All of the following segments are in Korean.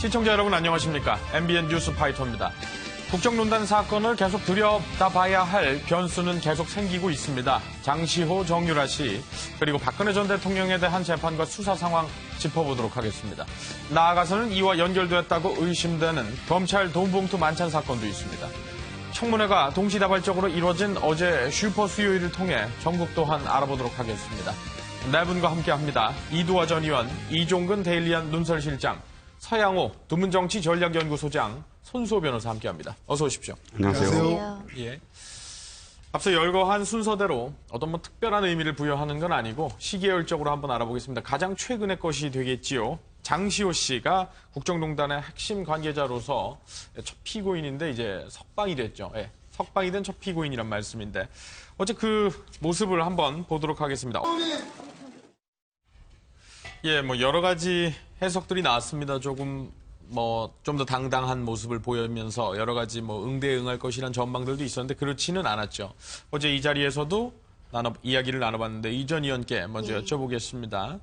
시청자 여러분 안녕하십니까? MBN 뉴스 파이터입니다. 국정농단 사건을 계속 들여다봐야 할 변수는 계속 생기고 있습니다. 장시호, 정유라 씨, 그리고 박근혜 전 대통령에 대한 재판과 수사 상황 짚어보도록 하겠습니다. 나아가서는 이와 연결되었다고 의심되는 검찰 돈봉투 만찬 사건도 있습니다. 청문회가 동시다발적으로 이루어진 어제 슈퍼 수요일을 통해 전국 또한 알아보도록 하겠습니다. 네 분과 함께합니다. 이두화 전 의원, 이종근 데일리안 눈설실장, 서양호 두문정치전략연구소장, 손수호 변호사 함께합니다. 어서 오십시오. 안녕하세요. 예. 앞서 열거한 순서대로 어떤 특별한 의미를 부여하는 건 아니고 시기열적으로 한번 알아보겠습니다. 가장 최근의 것이 되겠지요. 장시호 씨가 국정농단의 핵심 관계자로서 첫 피고인인데 이제 석방이 됐죠. 예. 석방이 된 첫 피고인이란 말씀인데 어제 그 모습을 한번 보도록 하겠습니다. 예, 여러 가지 해석들이 나왔습니다. 조금 좀 더 당당한 모습을 보이면서 여러 가지 응대응할 것이란 전망들도 있었는데 그렇지는 않았죠. 어제 이 자리에서도 이야기를 나눠봤는데 이 전 의원께 먼저 여쭤보겠습니다.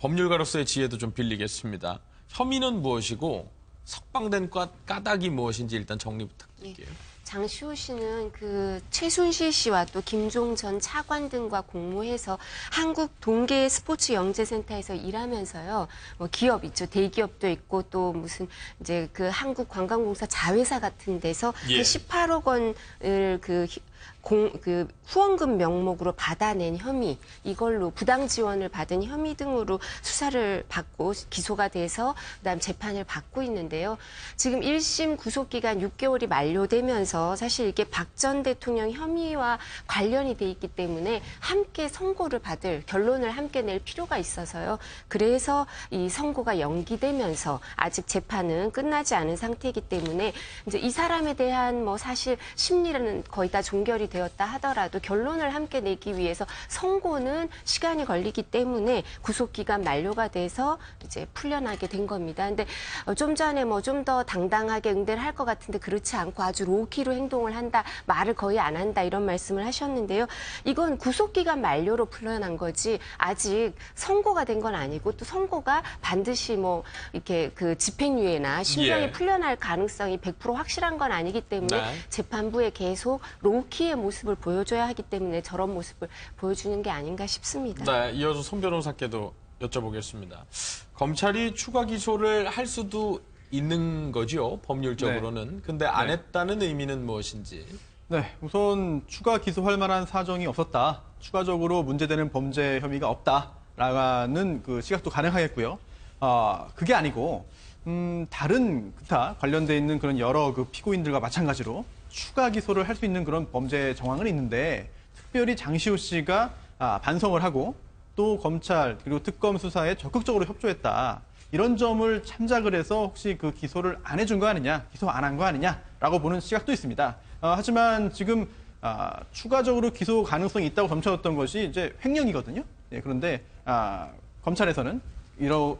법률가로서의 지혜도 좀 빌리겠습니다. 혐의는 무엇이고 석방된 까닭이 무엇인지 일단 정리 부탁드릴게요. 장시호 씨는 그 최순실 씨와 또 김종 전 차관 등과 공모해서 한국 동계 스포츠 영재센터에서 일하면서요. 기업 있죠. 대기업도 있고 또 무슨 이제 그 한국관광공사 자회사 같은 데서 한 18억 원을 그 후원금 명목으로 받아낸 혐의, 이걸로 부당 지원을 받은 혐의 등으로 수사를 받고 기소가 돼서 그다음 재판을 받고 있는데요. 지금 1심 구속기간 6개월이 만료되면서 사실 이게 박 전 대통령 혐의와 관련이 돼 있기 때문에 함께 선고를 받을, 결론을 함께 낼 필요가 있어서요. 그래서 이 선고가 연기되면서 아직 재판은 끝나지 않은 상태이기 때문에 이제 이 사람에 대한 사실 심리는 거의 다 종결이 되었다 하더라도 결론을 함께 내기 위해서 선고는 시간이 걸리기 때문에 구속기간 만료가 돼서 이제 풀려나게 된 겁니다. 근데 좀 전에 좀 더 당당하게 응대를 할 것 같은데 그렇지 않고 아주 로우키로 행동을 한다, 말을 거의 안 한다 이런 말씀을 하셨는데요. 이건 구속기간 만료로 풀려난 거지 아직 선고가 된 건 아니고 또 선고가 반드시 이렇게 그 집행유예나 심정이 풀려날 가능성이 100% 확실한 건 아니기 때문에 재판부에 계속 로우키의 모습을 보여줘야 하기 때문에 저런 모습을 보여주는 게 아닌가 싶습니다. 네, 이어서 손 변호사께도 여쭤보겠습니다. 검찰이 추가 기소를 할 수도 있는 거죠, 법률적으로는. 근데 안 했다는 의미는 무엇인지. 네, 우선 추가 기소할 만한 사정이 없었다. 추가적으로 문제되는 범죄 혐의가 없다라는 그 시각도 가능하겠고요. 그게 아니고 다른 기타 관련돼 있는 그런 여러 그 피고인들과 마찬가지로 추가 기소를 할 수 있는 그런 범죄 정황은 있는데 특별히 장시호 씨가 반성을 하고 또 검찰 그리고 특검 수사에 적극적으로 협조했다. 이런 점을 참작을 해서 혹시 그 기소를 안 해준 거 아니냐, 기소 안 한 거 아니냐라고 보는 시각도 있습니다. 하지만 지금 추가적으로 기소 가능성이 있다고 점쳐졌던 것이 이제 횡령이거든요. 그런데 검찰에서는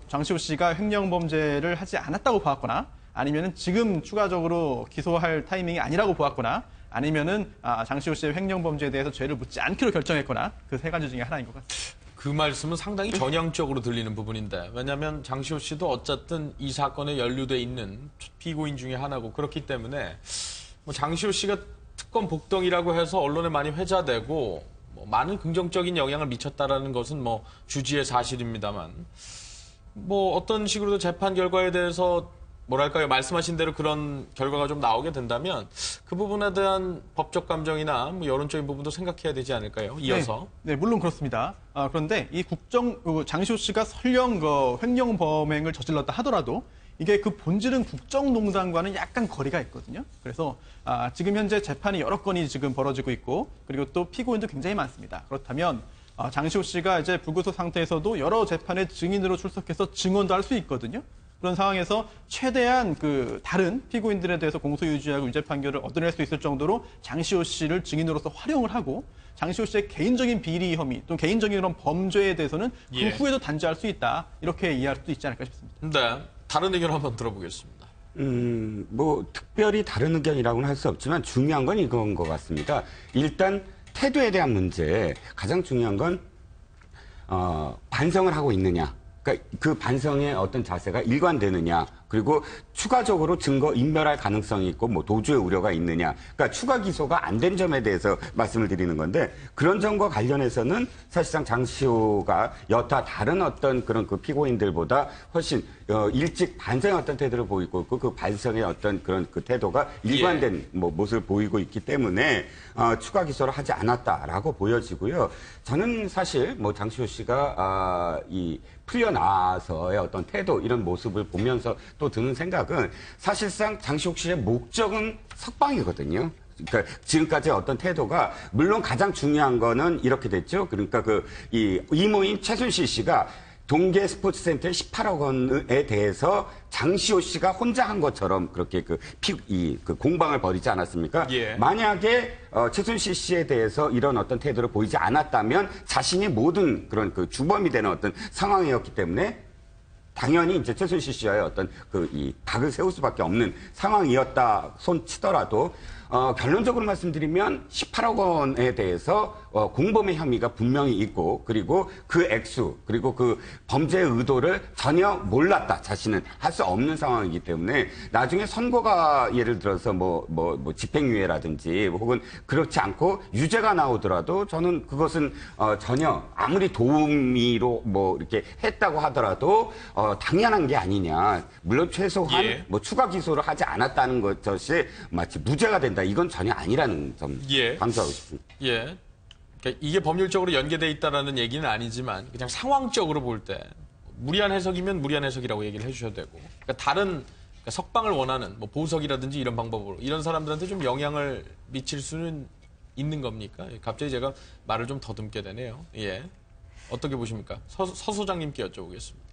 장시호 씨가 횡령 범죄를 하지 않았다고 보았거나 아니면은 지금 추가적으로 기소할 타이밍이 아니라고 보았거나 아니면은 장시호 씨의 횡령 범죄에 대해서 죄를 묻지 않기로 결정했거나 그 세 가지 중에 하나인 것 같습니다. 그 말씀은 상당히 전향적으로 들리는 부분인데 왜냐하면 장시호 씨도 어쨌든 이 사건에 연루돼 있는 피고인 중에 하나고 그렇기 때문에 장시호 씨가 특검 복덩이라고 해서 언론에 많이 회자되고 많은 긍정적인 영향을 미쳤다라는 것은 주지의 사실입니다만 어떤 식으로도 재판 결과에 대해서 뭐랄까요, 말씀하신 대로 그런 결과가 좀 나오게 된다면 그 부분에 대한 법적 감정이나 여론적인 부분도 생각해야 되지 않을까요? 이어서. 네, 물론 그렇습니다. 그런데 이 장시호 씨가 설령 횡령 범행을 저질렀다 하더라도 이게 그 본질은 국정농단과는 약간 거리가 있거든요. 그래서 지금 현재 재판이 여러 건이 지금 벌어지고 있고 그리고 또 피고인도 굉장히 많습니다. 그렇다면 장시호 씨가 이제 불구속 상태에서도 여러 재판에 증인으로 출석해서 증언도 할 수 있거든요. 그런 상황에서 최대한 그 다른 피고인들에 대해서 공소유지하고 유죄 판결을 얻어낼 수 있을 정도로 장시호 씨를 증인으로서 활용을 하고 장시호 씨의 개인적인 비리 혐의 또는 개인적인 그런 범죄에 대해서는 그 후에도 단죄할 수 있다. 이렇게 이해할 수도 있지 않을까 싶습니다. 네, 다른 의견 한번 들어보겠습니다. 특별히 다른 의견이라고는 할 수 없지만 중요한 건 이건 것 같습니다. 일단 태도에 대한 문제, 가장 중요한 건 반성을 하고 있느냐. 그러니까 그 반성의 어떤 자세가 일관되느냐, 그리고 추가적으로 증거 인멸할 가능성이 있고 뭐 도주의 우려가 있느냐. 그러니까 추가 기소가 안 된 점에 대해서 말씀을 드리는 건데 그런 점과 관련해서는 사실상 장시호가 여타 다른 어떤 그런 그 피고인들보다 훨씬 일찍 반성의 어떤 태도를 보이고 있고 그 반성의 어떤 그런 그 태도가 일관된 뭐 모습을 보이고 있기 때문에 추가 기소를 하지 않았다라고 보여지고요. 저는 사실 뭐 장시호 씨가 이 풀려나서의 어떤 태도 이런 모습을 보면서 또 드는 생각은 사실상 장시호 씨의 목적은 석방이거든요. 그러니까 지금까지의 어떤 태도가 물론 가장 중요한 거는 이렇게 됐죠. 그러니까 그 이 이모인 최순실 씨가 동계 스포츠센터의 18억 원에 대해서 장시호 씨가 혼자 한 것처럼 그렇게 그 공방을 벌이지 않았습니까? 예. 만약에 최순실 씨에 대해서 이런 어떤 태도를 보이지 않았다면 자신이 모든 그런 그 주범이 되는 어떤 상황이었기 때문에 당연히 이제 최순실 씨와의 어떤 이 각을 세울 수밖에 없는 상황이었다 손 치더라도 결론적으로 말씀드리면 18억 원에 대해서 공범의 혐의가 분명히 있고 그리고 그 액수 그리고 그 범죄의 의도를 전혀 몰랐다 자신은 할 수 없는 상황이기 때문에 나중에 선고가 예를 들어서 뭐 집행유예라든지 혹은 그렇지 않고 유죄가 나오더라도 저는 그것은 전혀 아무리 도우미로 뭐 이렇게 했다고 하더라도 당연한 게 아니냐. 물론 최소한 뭐 추가 기소를 하지 않았다는 것이 마치 무죄가 된다. 이건 전혀 아니라는 점 강조하고 싶습니다. 예. 그러니까 이게 법률적으로 연계돼 있다라는 얘기는 아니지만 그냥 상황적으로 볼 때 무리한 해석이면 무리한 해석이라고 얘기를 해주셔도 되고 그러니까 다른 그러니까 석방을 원하는 뭐 보석이라든지 이런 방법으로 이런 사람들한테 좀 영향을 미칠 수는 있는 겁니까? 갑자기 제가 말을 좀 더듬게 되네요. 예. 어떻게 보십니까? 서 소장님께 여쭤보겠습니다.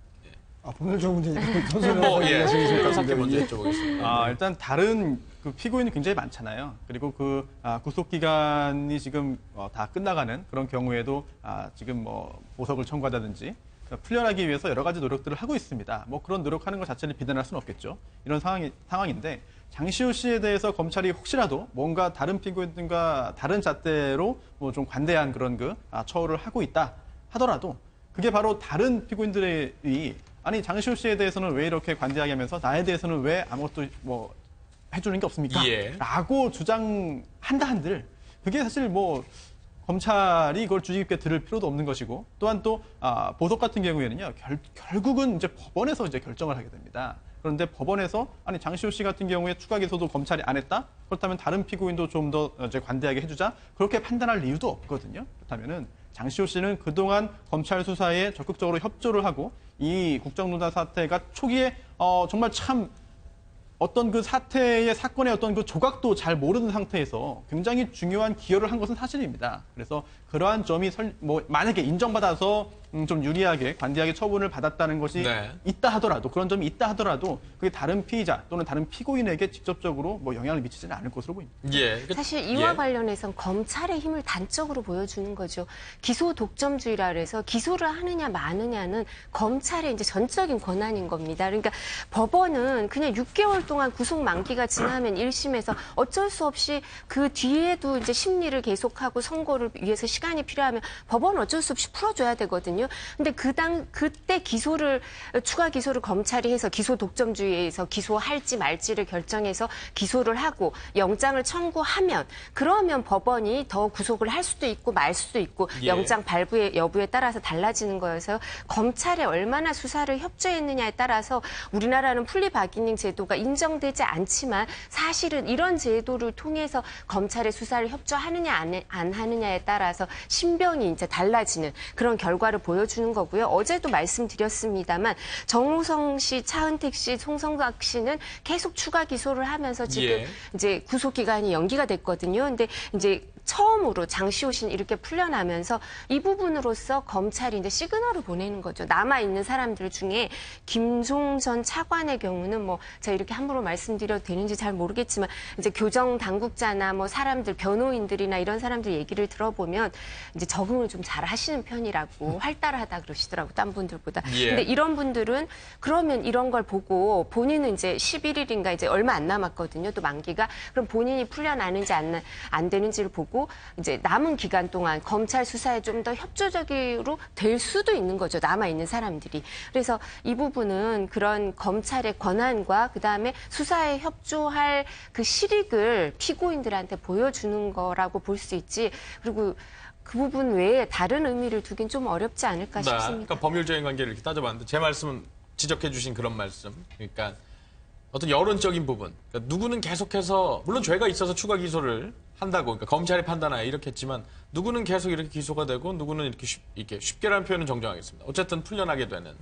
법률적 문제니까 변호사께 먼저 여쭤보겠습니다. 일단 다른 그 피고인이 굉장히 많잖아요. 그리고 그 구속 기간이 지금 다 끝나가는 그런 경우에도 지금 뭐 보석을 청구하다든지 풀려나기 위해서 여러 가지 노력들을 하고 있습니다. 뭐 그런 노력하는 것 자체를 비난할 수는 없겠죠. 이런 상황인데 장시호 씨에 대해서 검찰이 혹시라도 뭔가 다른 피고인들과 다른 잣대로 뭐 좀 관대한 그런 처우를 하고 있다 하더라도 그게 바로 다른 피고인들이 아니 장시호 씨에 대해서는 왜 이렇게 관대하게 하면서 나에 대해서는 왜 아무것도 뭐 해주는 게 없습니까? 라고 주장한다 한들 그게 사실 뭐 검찰이 이걸 주의 깊게 들을 필요도 없는 것이고 또한 또 보석 같은 경우에는요 결국은 이제 법원에서 이제 결정을 하게 됩니다. 그런데 법원에서 아니 장시호 씨 같은 경우에 추가 기소도 검찰이 안 했다? 그렇다면 다른 피고인도 좀 더 이제 관대하게 해주자 그렇게 판단할 이유도 없거든요. 그렇다면은 장시호 씨는 그동안 검찰 수사에 적극적으로 협조를 하고 이 국정농단 사태가 초기에 정말 참 어떤 그 사태의 사건의 어떤 그 조각도 잘 모르는 상태에서 굉장히 중요한 기여를 한 것은 사실입니다. 그래서 그러한 점이 만약에 인정받아서 좀 유리하게 관대하게 처분을 받았다는 것이 있다 하더라도 그런 점이 있다 하더라도 그게 다른 피의자 또는 다른 피고인에게 직접적으로 뭐 영향을 미치지는 않을 것으로 보입니다. 사실 이와 관련해서는 검찰의 힘을 단적으로 보여주는 거죠. 기소 독점주의라 그래서 기소를 하느냐 마느냐는 검찰의 이제 전적인 권한인 겁니다. 그러니까 법원은 그냥 6개월 동안 구속 만기가 지나면 1심에서 어쩔 수 없이 그 뒤에도 이제 심리를 계속하고 선고를 위해서 시간이 필요하면 법원은 어쩔 수 없이 풀어줘야 되거든요. 근데 그때 추가 기소를 검찰이 해서 기소 독점주의에서 기소할지 말지를 결정해서 기소를 하고 영장을 청구하면 그러면 법원이 더 구속을 할 수도 있고 말 수도 있고 영장 발부의 여부에 따라서 달라지는 거여서 검찰에 얼마나 수사를 협조했느냐에 따라서 우리나라는 플리바기닝 제도가 인정되지 않지만 사실은 이런 제도를 통해서 검찰의 수사를 협조하느냐 안 하느냐에 따라서 신병이 이제 달라지는 그런 결과를 보여주는 거고요. 어제도 말씀드렸습니다만 정호성 씨, 차은택 씨, 송성각 씨는 계속 추가 기소를 하면서 지금 이제 구속 기간이 연기가 됐거든요. 근데 이제 처음으로 장시호 씨는 이렇게 풀려나면서 이 부분으로서 검찰이 이제 시그널을 보내는 거죠. 남아있는 사람들 중에 김종 전 차관의 경우는 뭐 제가 이렇게 함부로 말씀드려도 되는지 잘 모르겠지만 이제 교정 당국자나 뭐 사람들, 변호인들이나 이런 사람들 얘기를 들어보면 이제 적응을 좀 잘 하시는 편이라고 활달하다 그러시더라고요. 딴 분들보다. 근데 이런 분들은 그러면 이런 걸 보고 본인은 이제 11일인가 이제 얼마 안 남았거든요. 또 만기가. 그럼 본인이 풀려나는지 안 되는지를 보고 그리고 이제 남은 기간 동안 검찰 수사에 좀 더 협조적으로 될 수도 있는 거죠. 남아 있는 사람들이. 그래서 이 부분은 그런 검찰의 권한과 그다음에 수사에 협조할 그 실익을 피고인들한테 보여주는 거라고 볼 수 있지. 그리고 그 부분 외에 다른 의미를 두긴 좀 어렵지 않을까 네, 싶습니다. 그러니까 법률적인 관계를 이렇게 따져봤는데 제 말씀은 지적해 주신 그런 말씀. 그러니까 어떤 여론적인 부분. 그러니까 누구는 계속해서 물론 죄가 있어서 추가 기소를 한다고 그러니까 검찰이 판단하에 이렇게 했지만 누구는 계속 이렇게 기소가 되고 누구는 이렇게 쉽게라는 표현은 정정하겠습니다. 어쨌든 풀려나게 되는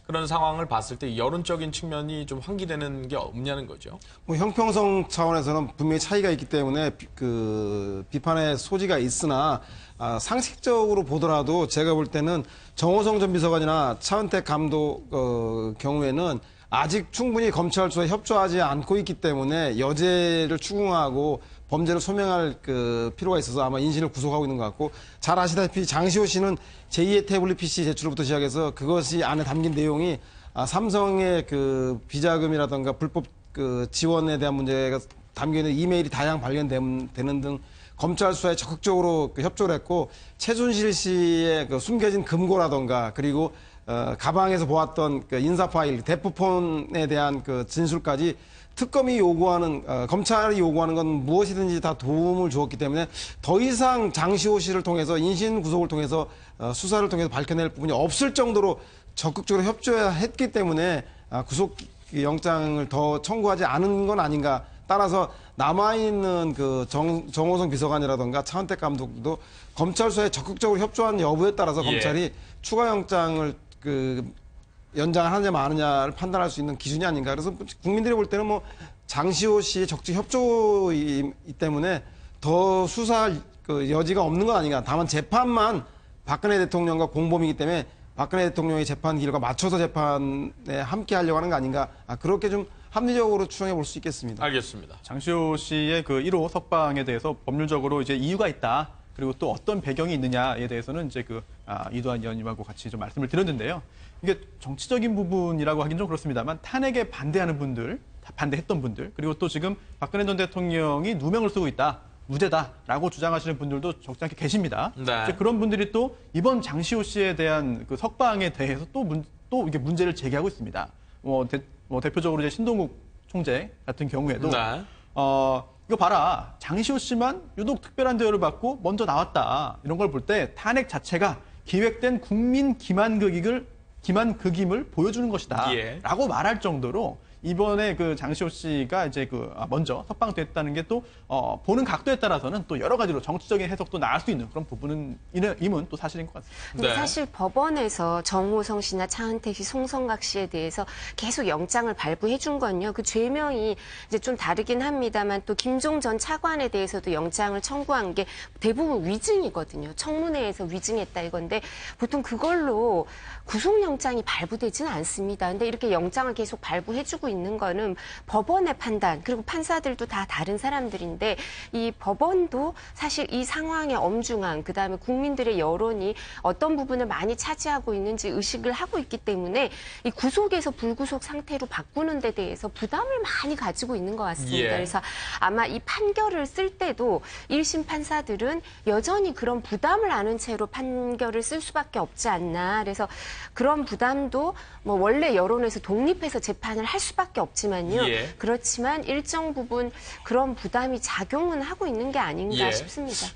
그런 상황을 봤을 때 이 여론적인 측면이 좀 환기되는 게 없냐는 거죠. 뭐 형평성 차원에서는 분명히 차이가 있기 때문에 그 비판의 소지가 있으나 상식적으로 보더라도 제가 볼 때는 정호성 전 비서관이나 차은택 감독 경우에는 아직 충분히 검찰 수사에 협조하지 않고 있기 때문에 여죄를 추궁하고 범죄를 소명할 그 필요가 있어서 아마 인신을 구속하고 있는 것 같고, 잘 아시다시피 장시호 씨는 제2의 태블릿 PC 제출부터 시작해서 그것이 안에 담긴 내용이 삼성의 그 비자금이라든가 불법 그 지원에 대한 문제가 담겨 있는 이메일이 다량 발견되는 등 검찰 수사에 적극적으로 그 협조를 했고, 최순실 씨의 그 숨겨진 금고라든가 그리고 가방에서 보았던 그 인사 파일, 대포폰에 대한 그 진술까지 특검이 요구하는, 검찰이 요구하는 건 무엇이든지 다 도움을 주었기 때문에 더 이상 장시호 씨를 통해서 인신 구속을 통해서 수사를 통해서 밝혀낼 부분이 없을 정도로 적극적으로 협조했기 때문에 구속 영장을 더 청구하지 않은 건 아닌가. 따라서 남아있는 그 정호성 비서관이라든가 차은택 감독도 검찰 수사에 적극적으로 협조한 여부에 따라서 예. 검찰이 추가 영장을 연장을 하느냐 마느냐를 판단할 수 있는 기준이 아닌가. 그래서 국민들이 볼 때는 뭐 장시호 씨의 적극 협조이기 때문에 더 수사할 그 여지가 없는 건 아닌가. 다만 재판만 박근혜 대통령과 공범이기 때문에 박근혜 대통령의 재판 기일과 맞춰서 재판에 함께 하려고 하는 거 아닌가. 그렇게 좀 합리적으로 추정해 볼 수 있겠습니다. 알겠습니다. 장시호 씨의 그 1호 석방에 대해서 법률적으로 이제 이유가 있다. 그리고 또 어떤 배경이 있느냐에 대해서는 이제 이두환 의원님하고 같이 좀 말씀을 드렸는데요. 이게 정치적인 부분이라고 하긴 좀 그렇습니다만 탄핵에 반대하는 분들, 반대했던 분들, 그리고 또 지금 박근혜 전 대통령이 누명을 쓰고 있다, 무죄다라고 주장하시는 분들도 적지 않게 계십니다. 네. 이제 그런 분들이 또 이번 장시호 씨에 대한 그 석방에 대해서 또 이게 문제를 제기하고 있습니다. 대표적으로 이제 신동국 총재 같은 경우에도 네. 이거 봐라. 장시호 씨만 유독 특별한 대우를 받고 먼저 나왔다. 이런 걸 볼 때 탄핵 자체가 기획된 국민 기만극임을 보여주는 것이다. 예. 라고 말할 정도로 이번에 그 장시호 씨가 이제 먼저 석방됐다는 게 또 보는 각도에 따라서는 또 여러 가지로 정치적인 해석도 나올 수 있는 그런 부분은 임은 또 사실인 것 같습니다. 근데 네. 사실 법원에서 정호성 씨나 차은택 씨, 송성각 씨에 대해서 계속 영장을 발부해 준 건요. 그 죄명이 이제 좀 다르긴 합니다만 또 김종 전 차관에 대해서도 영장을 청구한 게 대부분 위증이거든요. 청문회에서 위증했다 이건데 보통 그걸로 구속영장이 발부되지는 않습니다. 근데 이렇게 영장을 계속 발부해주고 있는 거는 법원의 판단, 그리고 판사들도 다 다른 사람들인데 이 법원도 사실 이 상황의 엄중함, 그다음에 국민들의 여론이 어떤 부분을 많이 차지하고 있는지 의식을 하고 있기 때문에 이 구속에서 불구속 상태로 바꾸는 데 대해서 부담을 많이 가지고 있는 것 같습니다. 예. 그래서 아마 이 판결을 쓸 때도 1심 판사들은 여전히 그런 부담을 안은 채로 판결을 쓸 수밖에 없지 않나. 그래서 그런 부담도 뭐 원래 여론에서 독립해서 재판을 할 수밖에 없지만요. 예. 그렇지만 일정 부분 그런 부담이 작용은 하고 있는 게 아닌가 예. 싶습니다.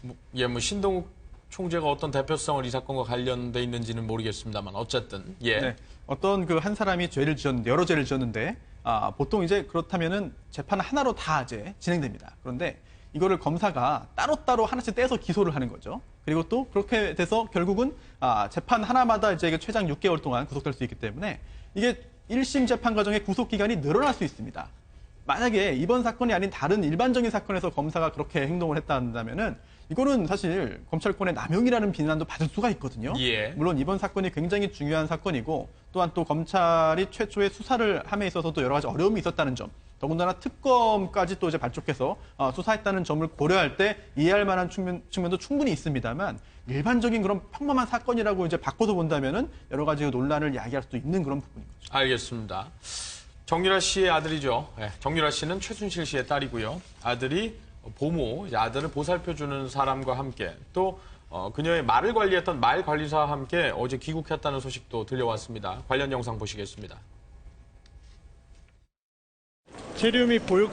신동욱 총재가 어떤 대표성을 이 사건과 관련돼 있는지는 모르겠습니다만 어쨌든 네. 어떤 한 사람이 여러 죄를 지었는데, 보통 이제 그렇다면은 재판 하나로 다 이제 진행됩니다. 그런데 이거를 검사가 따로따로 하나씩 떼서 기소를 하는 거죠. 그리고 또 그렇게 돼서 결국은 재판 하나마다 이제 최장 6개월 동안 구속될 수 있기 때문에 이게 1심 재판 과정의 구속 기간이 늘어날 수 있습니다. 만약에 이번 사건이 아닌 다른 일반적인 사건에서 검사가 그렇게 행동을 했다 한다면은 이거는 사실 검찰권의 남용이라는 비난도 받을 수가 있거든요. 예. 물론 이번 사건이 굉장히 중요한 사건이고 또한 또 검찰이 최초의 수사를 함에 있어서도 여러 가지 어려움이 있었다는 점, 더군다나 특검까지 또 이제 발족해서 수사했다는 점을 고려할 때 이해할 만한 측면도 충분히 있습니다만 일반적인 그런 평범한 사건이라고 이제 바꿔서 본다면은 여러 가지 논란을 야기할 수도 있는 그런 부분인 거죠. 알겠습니다. 정유라 씨의 아들이죠. 네, 정유라 씨는 최순실 씨의 딸이고요. 아들이 보모, 이제 아들을 보살펴주는 사람과 함께 또 그녀의 말을 관리했던 말 관리사와 함께 어제 귀국했다는 소식도 들려왔습니다. 관련 영상 보시겠습니다. 체류 및 보육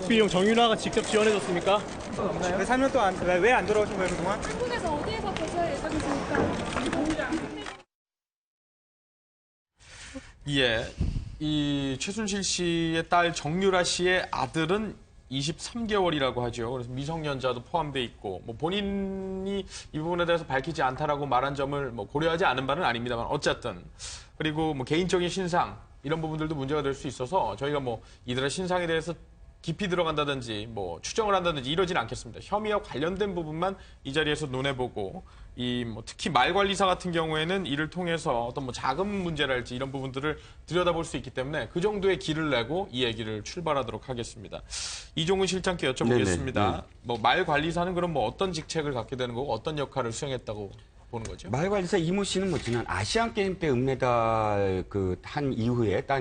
비용 정윤화가 직접 지원해줬습니까? 3년 동안 왜 안 돌아오신 거예요, 그동안? 한국에서 어디에서 거주할 예정이십니까? 예, 이 최순실 씨의 딸 정유라 씨의 아들은 23개월이라고 하죠. 그래서 미성년자도 포함되어 있고, 뭐 본인이 이 부분에 대해서 밝히지 않다라고 말한 점을 뭐 고려하지 않은 바는 아닙니다만 어쨌든 그리고 뭐 개인적인 신상 이런 부분들도 문제가 될 수 있어서 저희가 뭐 이들의 신상에 대해서 깊이 들어간다든지 뭐 추정을 한다든지 이러진 않겠습니다. 혐의와 관련된 부분만 이 자리에서 논해보고 이 뭐 특히 말관리사 같은 경우에는 이를 통해서 어떤 뭐 자금 문제랄지 이런 부분들을 들여다볼 수 있기 때문에 그 정도의 길을 내고 이 얘기를 출발하도록 하겠습니다. 이종훈 실장께 여쭤보겠습니다. 네네. 뭐 말관리사는 그럼 뭐 어떤 직책을 갖게 되는 거고 어떤 역할을 수행했다고 보는 거죠? 말관리사 이모 씨는 뭐 지난 아시안 게임 때 은메달 딴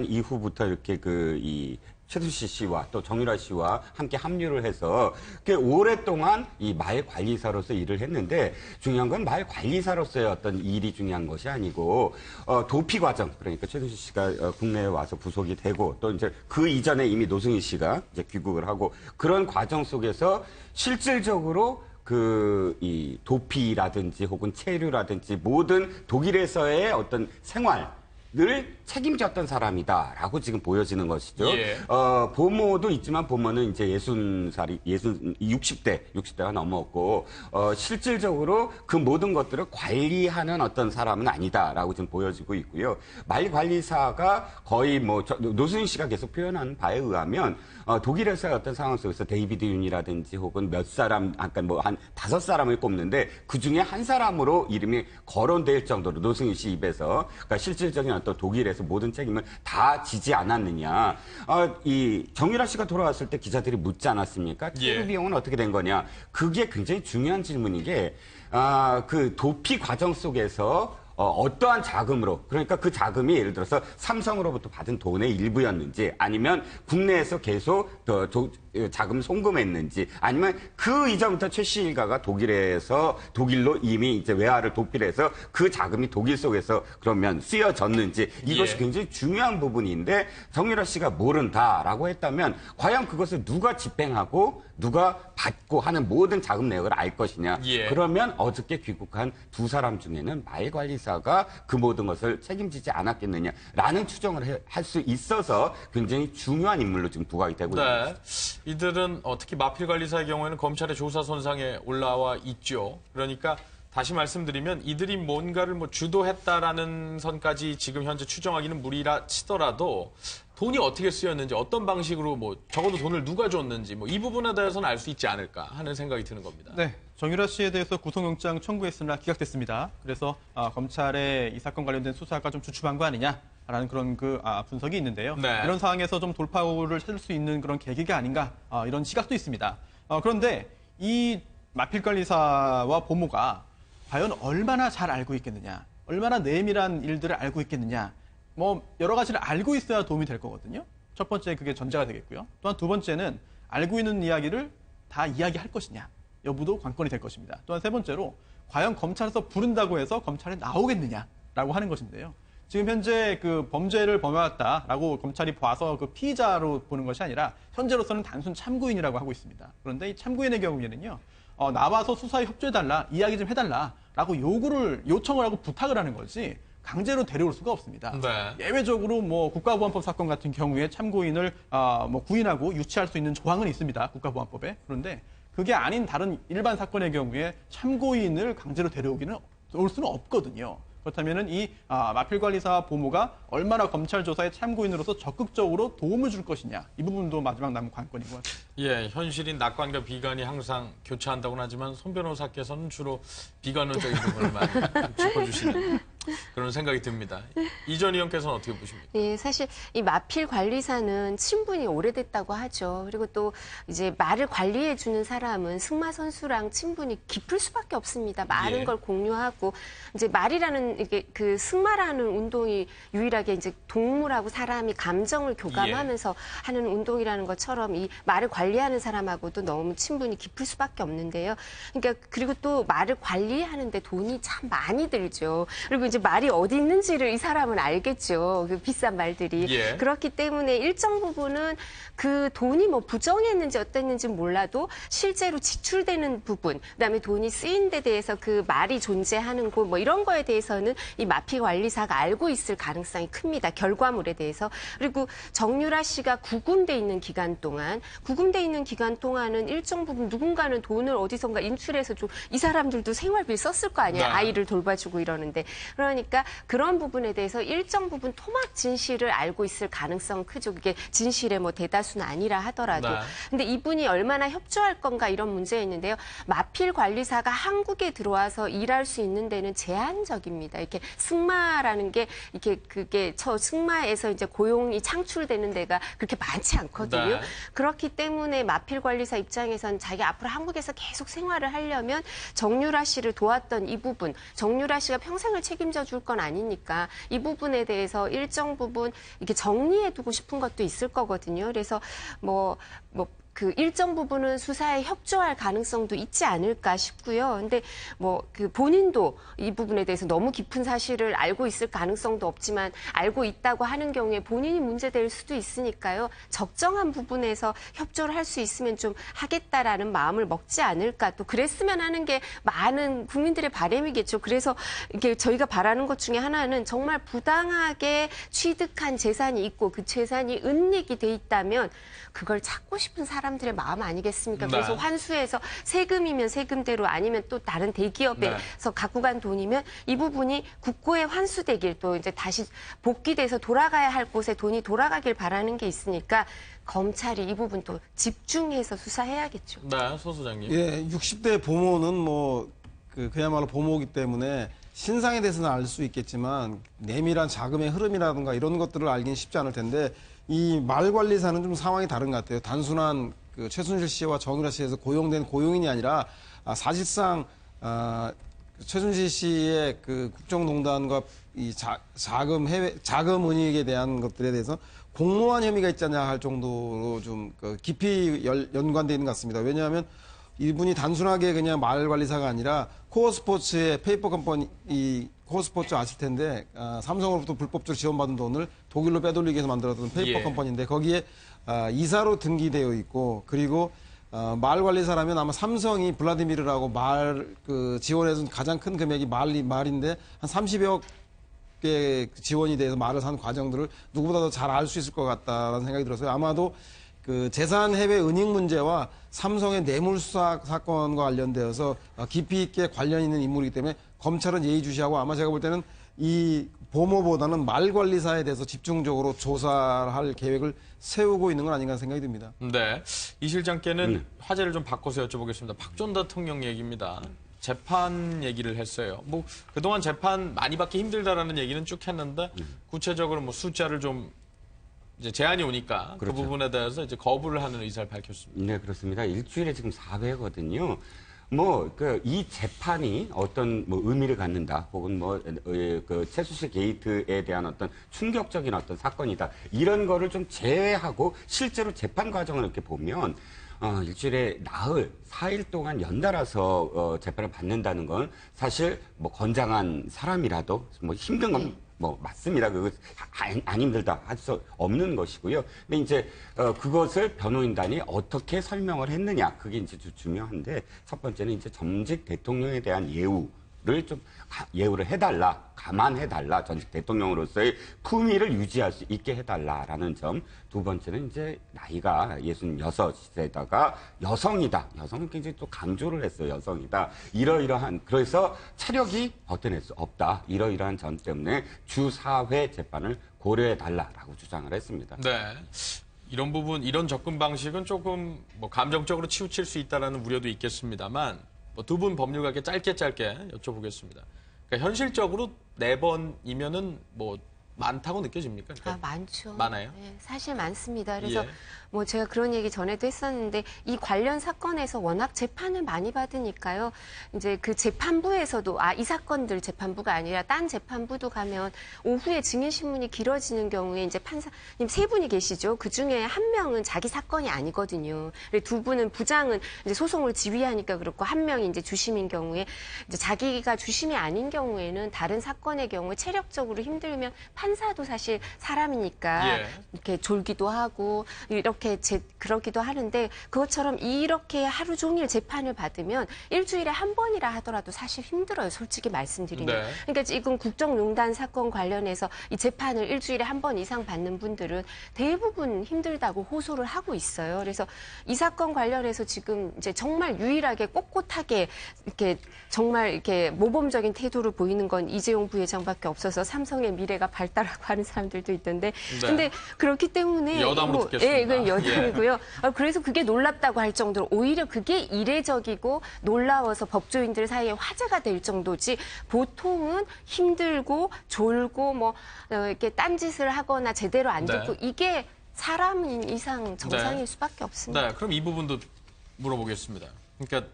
이후부터 이렇게 이 최순실 씨와 또 정유라 씨와 함께 합류를 해서 오랫동안 이 말관리사로서 일을 했는데 중요한 건 말관리사로서의 어떤 일이 중요한 것이 아니고 도피 과정 그러니까 최순실 씨가 국내에 와서 부속이 되고 또 이제 그 이전에 이미 노승희 씨가 이제 귀국을 하고 그런 과정 속에서 실질적으로 이 도피라든지 혹은 체류라든지 모든 독일에서의 어떤 생활을 책임졌던 사람이다라고 지금 보여지는 것이죠. 예. 보모도 있지만 보모는 이제 60대가 넘었고, 실질적으로 그 모든 것들을 관리하는 어떤 사람은 아니다라고 지금 보여지고 있고요. 말관리사가 거의 노승희 씨가 계속 표현한 바에 의하면, 독일에서의 어떤 상황 속에서 데이비드 윤이라든지 혹은 몇 사람, 아까 한 5사람을 꼽는데 그 중에 한 사람으로 이름이 거론될 정도로 노승희 씨 입에서, 그러니까 실질적인 어떤 독일에서 모든 책임을 다 지지 않았느냐. 이 정유라 씨가 돌아왔을 때 기자들이 묻지 않았습니까? 체류 비용은 어떻게 된 거냐. 그게 굉장히 중요한 질문인 게, 그 도피 과정 속에서 어떠한 자금으로, 그러니까 그 자금이 예를 들어서 삼성으로부터 받은 돈의 일부였는지 아니면 국내에서 계속 자금 송금했는지 아니면 그 이전부터 최 씨 일가가 독일로 이미 이제 외화를 도피해서 그 자금이 독일 속에서 그러면 쓰여졌는지 이것이 굉장히 중요한 부분인데 정유라 씨가 모른다라고 했다면 과연 그것을 누가 집행하고 누가 받고 하는 모든 자금 내역을 알 것이냐. 그러면 어저께 귀국한 두 사람 중에는 말관리사가 그 모든 것을 책임지지 않았겠느냐라는 추정을 할 수 있어서 굉장히 중요한 인물로 지금 부각이 되고 있습니다. 이들은 특히 마필관리사의 경우에는 검찰의 조사 선상에 올라와 있죠. 그러니까 다시 말씀드리면 이들이 뭔가를 주도했다라는 선까지 지금 현재 추정하기는 무리라 치더라도 돈이 어떻게 쓰였는지 어떤 방식으로 적어도 돈을 누가 줬는지 이 부분에 대해서는 알 수 있지 않을까 하는 생각이 드는 겁니다. 네, 정유라 씨에 대해서 구속영장 청구했으나 기각됐습니다. 그래서 검찰의 이 사건 관련된 수사가 좀 주춤한 거 아니냐라는 그런 분석이 있는데요. 네. 이런 상황에서 좀 돌파구를 찾을 수 있는 그런 계기가 아닌가 이런 시각도 있습니다. 그런데 이 마필관리사와 보모가 과연 얼마나 잘 알고 있겠느냐, 얼마나 내밀한 일들을 알고 있겠느냐, 여러 가지를 알고 있어야 도움이 될 거거든요. 첫 번째 그게 전제가 되겠고요. 또한 두 번째는 알고 있는 이야기를 다 이야기할 것이냐 여부도 관건이 될 것입니다. 또한 세 번째로 과연 검찰에서 부른다고 해서 검찰에 나오겠느냐라고 하는 것인데요. 지금 현재 그 범죄를 범해왔다라고 검찰이 봐서 그 피의자로 보는 것이 아니라 현재로서는 단순 참고인이라고 하고 있습니다. 그런데 이 참고인의 경우에는요. 나와서 수사에 협조해달라, 이야기 좀 해달라라고 요청을 하고 부탁을 하는 거지 강제로 데려올 수가 없습니다. 네. 예외적으로 국가보안법 사건 같은 경우에 참고인을 구인하고 유치할 수 있는 조항은 있습니다. 국가보안법에. 그런데 그게 아닌 다른 일반 사건의 경우에 참고인을 강제로 데려오기는 올 수는 없거든요. 그렇다면은 이 마필관리사 보모가 얼마나 검찰 조사에 참고인으로서 적극적으로 도움을 줄 것이냐 이 부분도 마지막 남은 관건인 것 같습니다. 예, 현실인 낙관과 비관이 항상 교차한다고는 하지만 손 변호사께서는 주로 비관론적인 부분을 많이 짚어주시는. 그런 생각이 듭니다. 이 전 의원께서는 어떻게 보십니까? 네, 사실 이 마필 관리사는 친분이 오래됐다고 하죠. 그리고 또 이제 말을 관리해 주는 사람은 승마 선수랑 친분이 깊을 수밖에 없습니다. 많은 예. 걸 공유하고 이제 말이라는 이게 그 승마라는 운동이 유일하게 이제 동물하고 사람이 감정을 교감하면서 하는 운동이라는 것처럼 이 말을 관리하는 사람하고도 너무 친분이 깊을 수밖에 없는데요. 그러니까 그리고 또 말을 관리하는데 돈이 참 많이 들죠. 그리고 이제 말이 어디 있는지를 이 사람은 알겠죠. 그 비싼 말들이. 예. 그렇기 때문에 일정 부분은 그 돈이 뭐 부정했는지 어땠는지 몰라도 실제로 지출되는 부분, 그다음에 돈이 쓰인 데 대해서 그 말이 존재하는 곳 뭐 이런 거에 대해서는 이 마피 관리사가 알고 있을 가능성이 큽니다. 결과물에 대해서. 그리고 정유라 씨가 구금돼 있는 기간 동안 은 일정 부분 누군가는 돈을 어디선가 인출해서 좀 이 사람들도 생활비 썼을 거 아니에요. 네. 아이를 돌봐주고 이러는데. 그러니까 그런 부분에 대해서 일정 부분 토막 진실을 알고 있을 가능성 크죠. 그게 진실의 뭐 대다수는 아니라 하더라도. 네. 근데 이분이 얼마나 협조할 건가 이런 문제가 있는데요. 마필 관리사가 한국에 들어와서 일할 수 있는 데는 제한적입니다. 이렇게 승마라는 게 이렇게 그게 승마에서 이제 고용이 창출되는 데가 그렇게 많지 않거든요. 네. 그렇기 때문에 마필 관리사 입장에선 자기 앞으로 한국에서 계속 생활을 하려면 정유라 씨를 도왔던 이 부분, 정유라 씨가 평생을 책임져 줄 건 아니니까 이 부분에 대해서 일정 부분 이렇게 정리해 두고 싶은 것도 있을 거거든요. 그래서 그 일정 부분은 수사에 협조할 가능성도 있지 않을까 싶고요. 근데 그 본인도 이 부분에 대해서 너무 깊은 사실을 알고 있을 가능성도 없지만 알고 있다고 하는 경우에 본인이 문제될 수도 있으니까요. 적정한 부분에서 협조를 할 수 있으면 좀 하겠다라는 마음을 먹지 않을까. 또 그랬으면 하는 게 많은 국민들의 바람이겠죠. 그래서 이게 저희가 바라는 것 중에 하나는 정말 부당하게 취득한 재산이 있고 그 재산이 은닉이 돼 있다면 그걸 찾고 싶은 사람들의 마음 아니겠습니까? 네. 그래서 환수해서 세금이면 세금대로 아니면 또 다른 대기업에서 갖고 간 돈이면 이 부분이 국고에 환수되길 또 이제 다시 복귀돼서 돌아가야 할 곳에 돈이 돌아가길 바라는 게 있으니까 검찰이 이 부분 또 집중해서 수사해야겠죠. 네, 소 소장님. 예, 60대 보모는 그야말로 보모이기 때문에 신상에 대해서는 알 수 있겠지만 내밀한 자금의 흐름이라든가 이런 것들을 알기는 쉽지 않을 텐데 이 말관리사는 좀 상황이 다른 것 같아요. 단순한 그 최순실 씨와 정유라 씨에서 고용된 고용인이 아니라 사실상 최순실 씨의 그 국정농단과 이 자금 은닉에 대한 것들에 대해서 공모한 혐의가 있지 않냐 할 정도로 좀 깊이 연관되어 있는 것 같습니다. 왜냐하면 이분이 단순하게 그냥 말관리사가 아니라 코어스포츠의 페이퍼 컴퍼니, 코어스포츠 아실 텐데 삼성으로부터 불법적으로 지원받은 돈을 독일로 빼돌리기 위해서 만들었던 페이퍼 예. 컴퍼니인데 거기에 이사로 등기되어 있고 그리고 말관리사라면 아마 삼성이 블라디미르라고 지원해준 가장 큰 금액이 말인데 한 30여 개 지원이 돼서 말을 산 과정들을 누구보다도 잘 알 수 있을 것 같다라는 생각이 들었어요. 아마도 그 재산 해외 은닉 문제와 삼성의 뇌물수사 사건과 관련되어서 깊이 있게 관련 있는 인물이기 때문에 검찰은 예의주시하고 아마 제가 볼 때는 이 보모보다는 말관리사에 대해서 집중적으로 조사할 계획을 세우고 있는 건 아닌가 생각이 듭니다. 네. 이 실장께는 화제를 좀 바꿔서 여쭤보겠습니다. 박 전 대통령 얘기입니다. 재판 얘기를 했어요. 그동안 재판 많이 받기 힘들다라는 얘기는 쭉 했는데 구체적으로 숫자를 좀 이제 제한이 오니까 그렇죠. 그 부분에 대해서 이제 거부를 하는 의사를 밝혔습니다. 네, 그렇습니다. 일주일에 지금 4회거든요. 이 재판이 어떤 의미를 갖는다, 혹은 최순실 게이트에 대한 어떤 충격적인 어떤 사건이다, 이런 거를 좀 제외하고 실제로 재판 과정을 이렇게 보면, 일주일에 나흘, 4일 동안 연달아서 재판을 받는다는 건 사실 건장한 사람이라도 힘든 건 맞습니다. 그거 안 힘들다 할 수 없는 것이고요. 근데 이제 그것을 변호인단이 어떻게 설명을 했느냐, 그게 이제 중요한데, 첫 번째는 이제 전직 대통령에 대한 예우를 해달라, 감안해달라, 전직 대통령으로서의 품위를 유지할 수 있게 해달라라는 점. 두 번째는 이제 나이가 66세다가 여성이다. 여성은 굉장히 또 강조를 했어요. 여성이다. 그래서 차력이 벗어날 수 없다. 이러이러한 점 때문에 주 4회 재판을 고려해달라라고 주장을 했습니다. 네. 이런 부분, 이런 접근 방식은 조금 감정적으로 치우칠 수 있다는 우려도 있겠습니다만, 두 분 법률가께 짧게 여쭤보겠습니다. 그러니까 현실적으로 4번이면은 뭐 많다고 느껴집니까? 그러니까 많죠. 많아요? 네, 사실 많습니다. 그래서 예. 뭐 제가 그런 얘기 전에도 했었는데 이 관련 사건에서 워낙 재판을 많이 받으니까요. 이제 그 재판부에서도 이 사건들 재판부가 아니라 딴 재판부도 가면 오후에 증인 신문이 길어지는 경우에 이제 판사님 3분이 계시죠. 그 중에 한 명은 자기 사건이 아니거든요. 그리고 2분은 부장은 이제 소송을 지휘하니까 그렇고 한 명이 이제 주심인 경우에 이제 자기가 주심이 아닌 경우에는 다른 사건의 경우에 체력적으로 힘들면 판사도 사실 사람이니까 예. 이렇게 졸기도 하고 이렇게 그러기도 하는데 그것처럼 이렇게 하루 종일 재판을 받으면 일주일에 한 번이라 하더라도 사실 힘들어요. 솔직히 말씀드리면. 네. 그러니까 지금 국정농단 사건 관련해서 이 재판을 일주일에 한 번 이상 받는 분들은 대부분 힘들다고 호소를 하고 있어요. 그래서 이 사건 관련해서 지금 이제 정말 유일하게 꼿꼿하게 이렇게 정말 이렇게 모범적인 태도를 보이는 건 이재용 부회장밖에 없어서 삼성의 미래가 밝다라고 하는 사람들도 있던데. 네. 근데 그렇기 때문에 여담으로 듣겠습니다. 예, 이건 여담이고요. 그래서 그게 놀랍다고 할 정도로 오히려 그게 이례적이고 놀라워서 법조인들 사이에 화제가 될 정도지 보통은 힘들고 졸고 뭐 이렇게 딴짓을 하거나 제대로 안 네. 듣고 이게 사람인 이상 정상일 네. 수밖에 없습니다. 네, 그럼 이 부분도 물어보겠습니다. 그러니까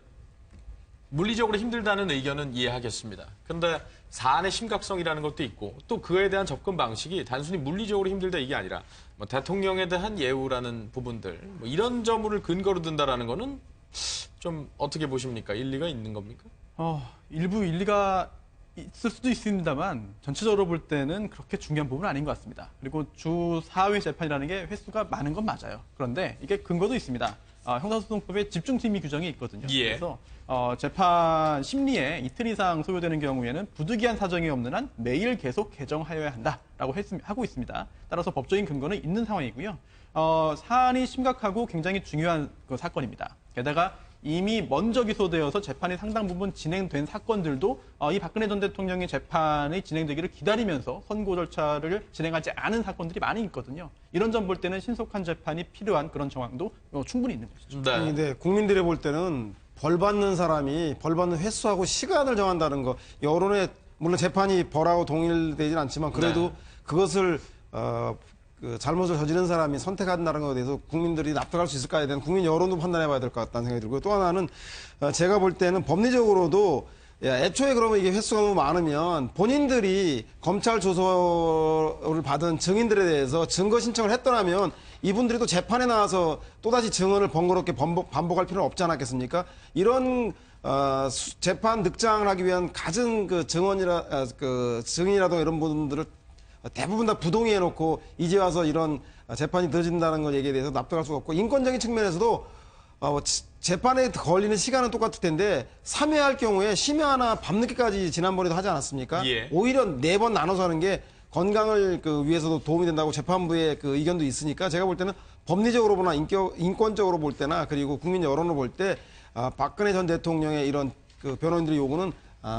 물리적으로 힘들다는 의견은 이해하겠습니다. 그런데 사안의 심각성이라는 것도 있고 또 그에 대한 접근 방식이 단순히 물리적으로 힘들다 이게 아니라 뭐 대통령에 대한 예우라는 부분들 뭐 이런 점을 근거로 든다라는 거는 좀 어떻게 보십니까? 일리가 있는 겁니까? 일부 일리가 있을 수도 있습니다만 전체적으로 볼 때는 그렇게 중요한 부분은 아닌 것 같습니다. 그리고 주 4회 재판이라는 게 횟수가 많은 건 맞아요. 그런데 이게 근거도 있습니다. 형사소송법에 집중심의 규정이 있거든요. 예. 그래서 재판 심리에 이틀 이상 소요되는 경우에는 부득이한 사정이 없는 한 매일 계속 개정하여야 한다라고 하고 있습니다. 따라서 법적인 근거는 있는 상황이고요. 사안이 심각하고 굉장히 중요한 그 사건입니다. 게다가 이미 먼저 기소되어서 재판이 상당 부분 진행된 사건들도 이 박근혜 전 대통령의 재판이 진행되기를 기다리면서 선고 절차를 진행하지 않은 사건들이 많이 있거든요. 이런 점 볼 때는 신속한 재판이 필요한 그런 정황도 충분히 있는 것이죠. 네. 근데 국민들이 볼 때는 벌 받는 사람이 벌 받는 횟수하고 시간을 정한다는 거 여론에 물론 재판이 벌하고 동일되지는 않지만 그래도 네. 그것을 그 잘못을 저지른 사람이 선택한다는 것에 대해서 국민들이 납득할 수 있을까에 대한 국민 여론도 판단해봐야 될 것 같다는 생각이 들고요. 또 하나는 제가 볼 때는 법리적으로도 애초에 그러면 이게 횟수가 너무 많으면 본인들이 검찰 조서를 받은 증인들에 대해서 증거 신청을 했더라면 이분들이 또 재판에 나와서 또다시 증언을 번거롭게 반복할 필요는 없지 않았겠습니까? 이런 재판 늑장을 하기 위한 갖은 그 증인이라든가 이런 분들을 대부분 다 부동의해 놓고 이제 와서 이런 재판이 늦어진다는 걸 얘기에 대해서 납득할 수가 없고 인권적인 측면에서도 재판에 걸리는 시간은 똑같을 텐데 참여할 경우에 심야나 밤늦게까지 지난번에도 하지 않았습니까? 예. 오히려 4번 나눠서 하는 게 건강을 위해서도 도움이 된다고 재판부의 그 의견도 있으니까 제가 볼 때는 법리적으로 보나 인권적으로 볼 때나 그리고 국민 여론으로 볼 때 박근혜 전 대통령의 이런 그 변호인들의 요구는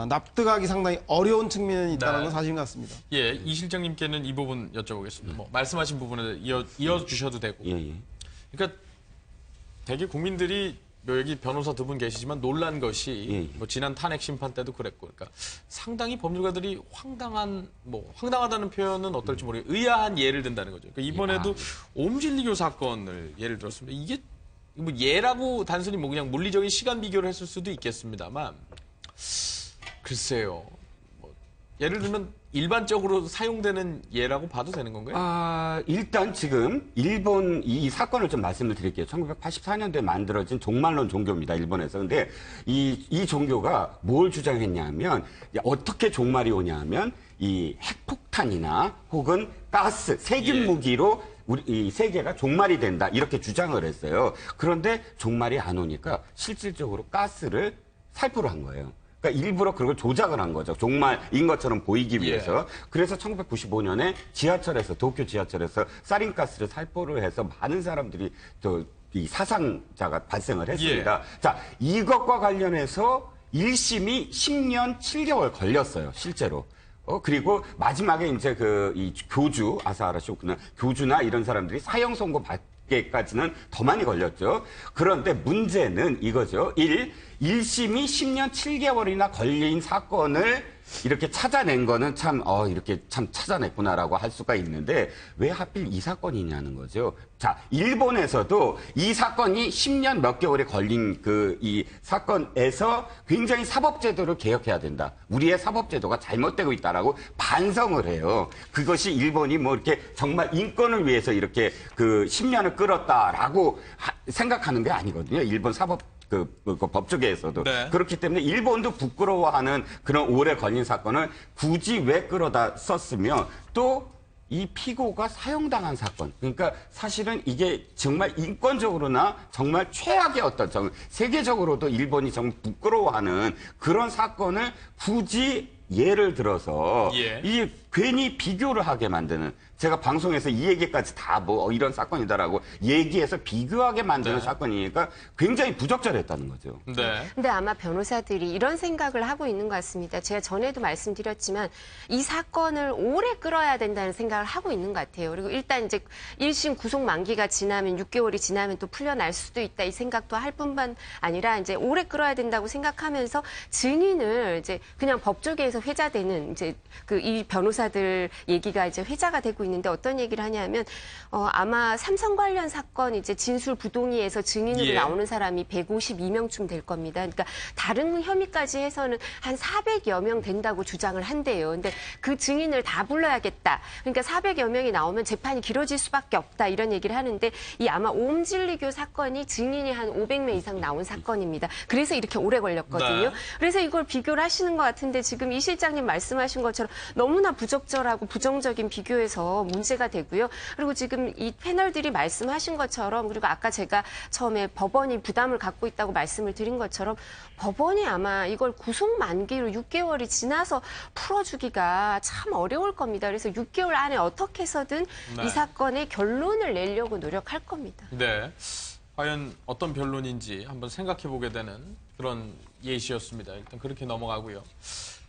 납득하기 상당히 어려운 측면이 있다는 네. 건 사실인 것 같습니다. 예, 이 실장님께는 이 부분 여쭤보겠습니다. 뭐 말씀하신 부분에 이어주셔도 되고. 예. 그러니까 되게 국민들이 여기 변호사 2분 계시지만 놀란 것이 예. 뭐 지난 탄핵 심판 때도 그랬고, 그러니까 상당히 법률가들이 황당하다는 표현은 어떨지 모르겠어요. 의아한 예를 든다는 거죠. 그러니까 이번에도 옴진리교 사건을 예를 들었습니다. 이게 뭐 예라고 단순히 뭐 그냥 물리적인 시간 비교를 했을 수도 있겠습니다만, 글쎄요. 뭐 예를 들면 일반적으로 사용되는 예라고 봐도 되는 건가요? 일단 지금 일본 이 사건을 좀 말씀을 드릴게요. 1984년도에 만들어진 종말론 종교입니다. 일본에서. 근데 이 종교가 뭘 주장했냐면 어떻게 종말이 오냐면 이 핵폭탄이나 혹은 가스, 세균 무기로 이 세계가 종말이 된다. 이렇게 주장을 했어요. 그런데 종말이 안 오니까 실질적으로 가스를 살포를 한 거예요. 그러니까 일부러 그걸 조작을 한 거죠. 종말인 것처럼 보이기 위해서. 그래서 1995년에 도쿄 지하철에서 사린가스를 살포를 해서 많은 사람들이 이 사상자가 발생을 했습니다. 자, 이것과 관련해서 1심이 10년 7개월 걸렸어요. 실제로. 그리고 마지막에 이제 이 교주, 아사하라 쇼크는 교주나 이런 사람들이 사형 선고 받기까지는 더 많이 걸렸죠. 그런데 문제는 이거죠. 1심이 10년 7개월이나 걸린 사건을 이렇게 찾아낸 거는 참, 이렇게 참 찾아냈구나라고 할 수가 있는데 왜 하필 이 사건이냐는 거죠. 자, 일본에서도 이 사건이 10년 몇 개월에 걸린 이 사건에서 굉장히 사법제도를 개혁해야 된다. 우리의 사법제도가 잘못되고 있다라고 반성을 해요. 그것이 일본이 뭐 이렇게 정말 인권을 위해서 이렇게 10년을 끌었다라고 생각하는 게 아니거든요. 일본 사법 법조계에서도. 네. 그렇기 때문에 일본도 부끄러워하는 그런 오래 걸린 사건을 굳이 왜 끌어다 썼으며 또 이 피고가 사형당한 사건. 그러니까 사실은 이게 정말 인권적으로나 정말 최악의 세계적으로도 일본이 정말 부끄러워하는 그런 사건을 굳이 예를 들어서 이 괜히 비교를 하게 만드는 제가 방송에서 이 얘기까지 다 뭐 이런 사건이다라고 얘기해서 비교하게 만드는 사건이니까 굉장히 부적절했다는 거죠. 네. 근데 아마 변호사들이 이런 생각을 하고 있는 것 같습니다. 제가 전에도 말씀드렸지만 이 사건을 오래 끌어야 된다는 생각을 하고 있는 것 같아요. 그리고 일단 이제 1심 구속 만기가 지나면 6개월이 지나면 또 풀려날 수도 있다 이 생각도 할 뿐만 아니라 이제 오래 끌어야 된다고 생각하면서 증인을 이제 그냥 법조계에서 회자되는 이제 이 변호사들 얘기가 이제 회자가 되고 있는데 어떤 얘기를 하냐면 아마 삼성 관련 사건 이제 진술 부동의에서 증인으로 나오는 사람이 152명쯤 될 겁니다. 그러니까 다른 혐의까지 해서는 한 400여 명 된다고 주장을 한대요. 근데 그 증인을 다 불러야겠다. 그러니까 400여 명이 나오면 재판이 길어질 수밖에 없다. 이런 얘기를 하는데 이 아마 옴진리교 사건이 증인이 한 500명 이상 나온 사건입니다. 그래서 이렇게 오래 걸렸거든요. 네. 그래서 이걸 비교를 하시는 것 같은데 지금 이 실장님 말씀하신 것처럼 너무나 부적절하고 부정적인 비교에서 문제가 되고요. 그리고 지금 이 패널들이 말씀하신 것처럼 그리고 아까 제가 처음에 법원이 부담을 갖고 있다고 말씀을 드린 것처럼 법원이 아마 이걸 구속 만기로 6개월이 지나서 풀어주기가 참 어려울 겁니다. 그래서 6개월 안에 어떻게 해서든 이 사건의 결론을 내려고 노력할 겁니다. 네. 과연 어떤 변론인지 한번 생각해 보게 되는 그런 예시였습니다. 일단 그렇게 넘어가고요.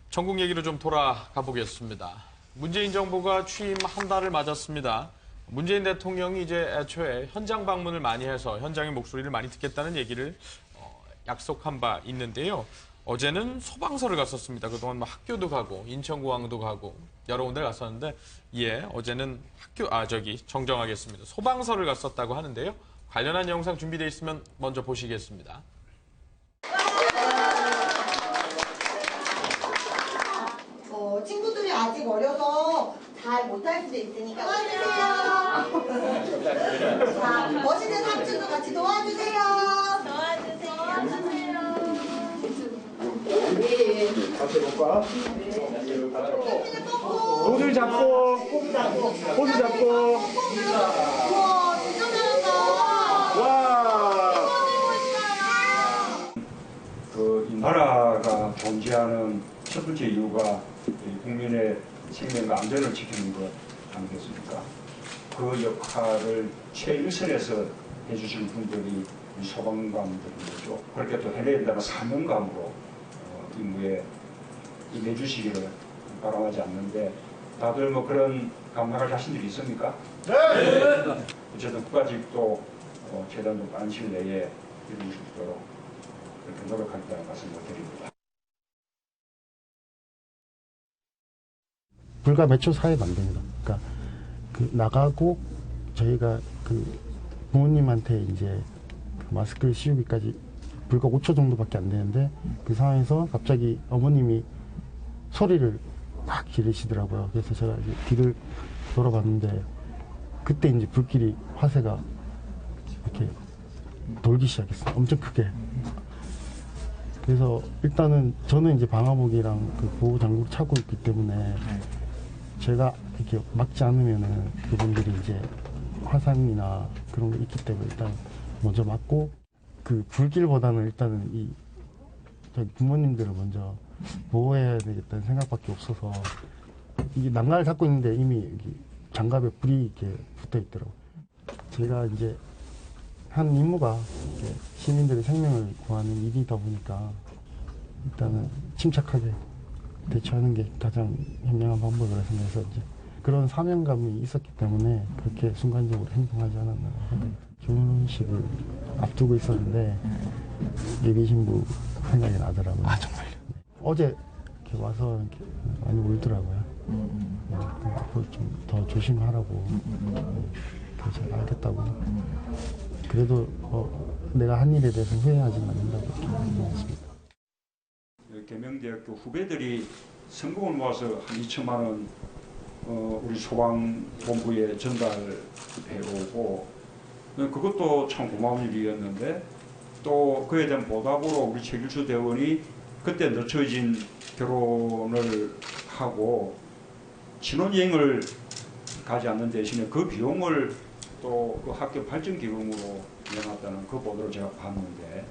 전국 얘기로 좀 돌아가 보겠습니다. 문재인 정부가 취임 한 달을 맞았습니다. 문재인 대통령이 이제 애초에 현장 방문을 많이 해서 현장의 목소리를 많이 듣겠다는 얘기를 약속한 바 있는데요. 어제는 소방서를 갔었습니다. 그동안 뭐 학교도 가고 인천공항도 가고 여러 군데 갔었는데 어제는 정정하겠습니다. 소방서를 갔었다고 하는데요. 관련한 영상 준비되어 있으면 먼저 보시겠습니다. 친구들이 아직 어려서 잘 못할 수도 있으니까 도와주세요. 자, 멋있는 삼촌도 같이 도와주세요. 같이 해볼까? 노즐 잡고, 호스 잡고. 우와, 진짜 잘한다. 와! 이 나라가 존재하는 첫 번째 이유가 국민의 생명과 안전을 지키는 것 아니겠습니까? 그 역할을 최일선에서 해주신 분들이 소방관들인 거죠. 그렇게 또 해내야 된다는 사명감으로 임무에 임해주시기를 바람하지 않는데 다들 뭐 그런 감당할 자신들이 있습니까? 네! 어쨌든 국가직도 최대한 좀 안실 내에 이루어질 수 있도록 그렇게 노력하겠다는 말씀을 드립니다. 불과 몇 초 사이가 안 됩니다. 그러니까 나가고 저희가 부모님한테 이제 마스크를 씌우기까지 불과 5초 정도밖에 안 되는데 그 상황에서 갑자기 어머님이 소리를 막 지르시더라고요. 그래서 제가 이제 뒤를 돌아봤는데 그때 이제 불길이 화세가 이렇게 돌기 시작했어요. 엄청 크게. 그래서 일단은 저는 이제 방화복이랑 보호 장구를 차고 있기 때문에 제가 이렇게 막지 않으면은 그분들이 이제 화상이나 그런 게 있기 때문에 일단 먼저 막고 불길보다는 일단은 저희 부모님들을 먼저 보호해야 되겠다는 생각밖에 없어서 이게 난간을 닫고 있는데 이미 여기 장갑에 불이 이렇게 붙어 있더라고요. 제가 이제 한 임무가 이렇게 시민들의 생명을 구하는 일이다 보니까 일단은 침착하게 대처하는 게 가장 현명한 방법이라 생각해서 이제 그런 사명감이 있었기 때문에 그렇게 순간적으로 행동하지 않았나 생각합니다. 결혼식을 앞두고 있었는데 예비 신부 생각이 나더라고요. 아, 정말요? 어제 이렇게 와서 이렇게 많이 울더라고요. 네, 앞으로 좀 더 조심하라고. 그래서 제가 알겠다고. 그래도 내가 한 일에 대해서 후회하지는 않는다고 이렇게 말씀했습니다. 계명대학교 후배들이 성금을 모아서 한 2천만 원 우리 소방본부에 전달해오고 그것도 참 고마운 일이었는데 또 그에 대한 보답으로 우리 최길수 대원이 그때 늦춰진 결혼을 하고 신혼여행을 가지 않는 대신에 그 비용을 또 그 학교 발전기금으로 내놨다는 그 보도를 제가 봤는데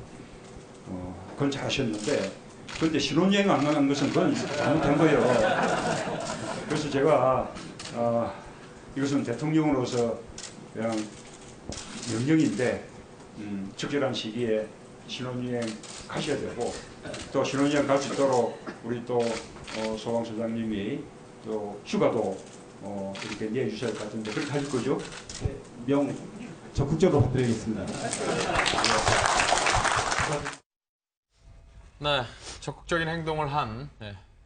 그건 잘하셨는데 그런데 신혼여행 안 가는 것은 그건 잘못된 거예요. 그래서 제가 이것은 대통령으로서 그냥 명령인데 적절한 시기에 신혼여행 가셔야 되고 또 신혼여행 갈 수 있도록 우리 또 소방서장님이 또 휴가도 이렇게 내주셔야 할 것 같은데 그렇게 하실 거죠? 명 적극적으로 부탁드리겠습니다. 네, 적극적인 행동을 한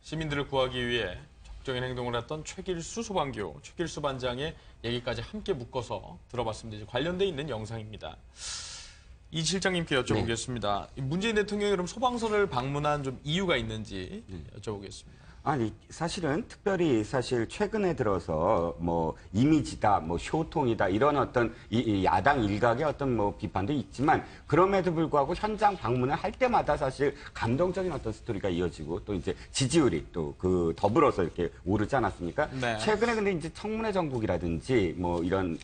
시민들을 구하기 위해 적극적인 행동을 했던 최길수 소방교, 최길수 반장의 얘기까지 함께 묶어서 들어봤습니다. 이제 관련돼 있는 영상입니다. 이 실장님께 여쭤보겠습니다. 문재인 대통령이 그럼 소방서를 방문한 좀 이유가 있는지 여쭤보겠습니다. 아니 사실은 특별히 사실 최근에 들어서 뭐 이미지다, 뭐 쇼통이다 이런 어떤 이 야당 일각의 어떤 뭐 비판도 있지만 그럼에도 불구하고 현장 방문을 할 때마다 사실 감동적인 어떤 스토리가 이어지고 또 이제 지지율이 또 그 더불어서 이렇게 오르지 않았습니까? 네. 최근에 근데 이제 청문회 정국이라든지 뭐 이런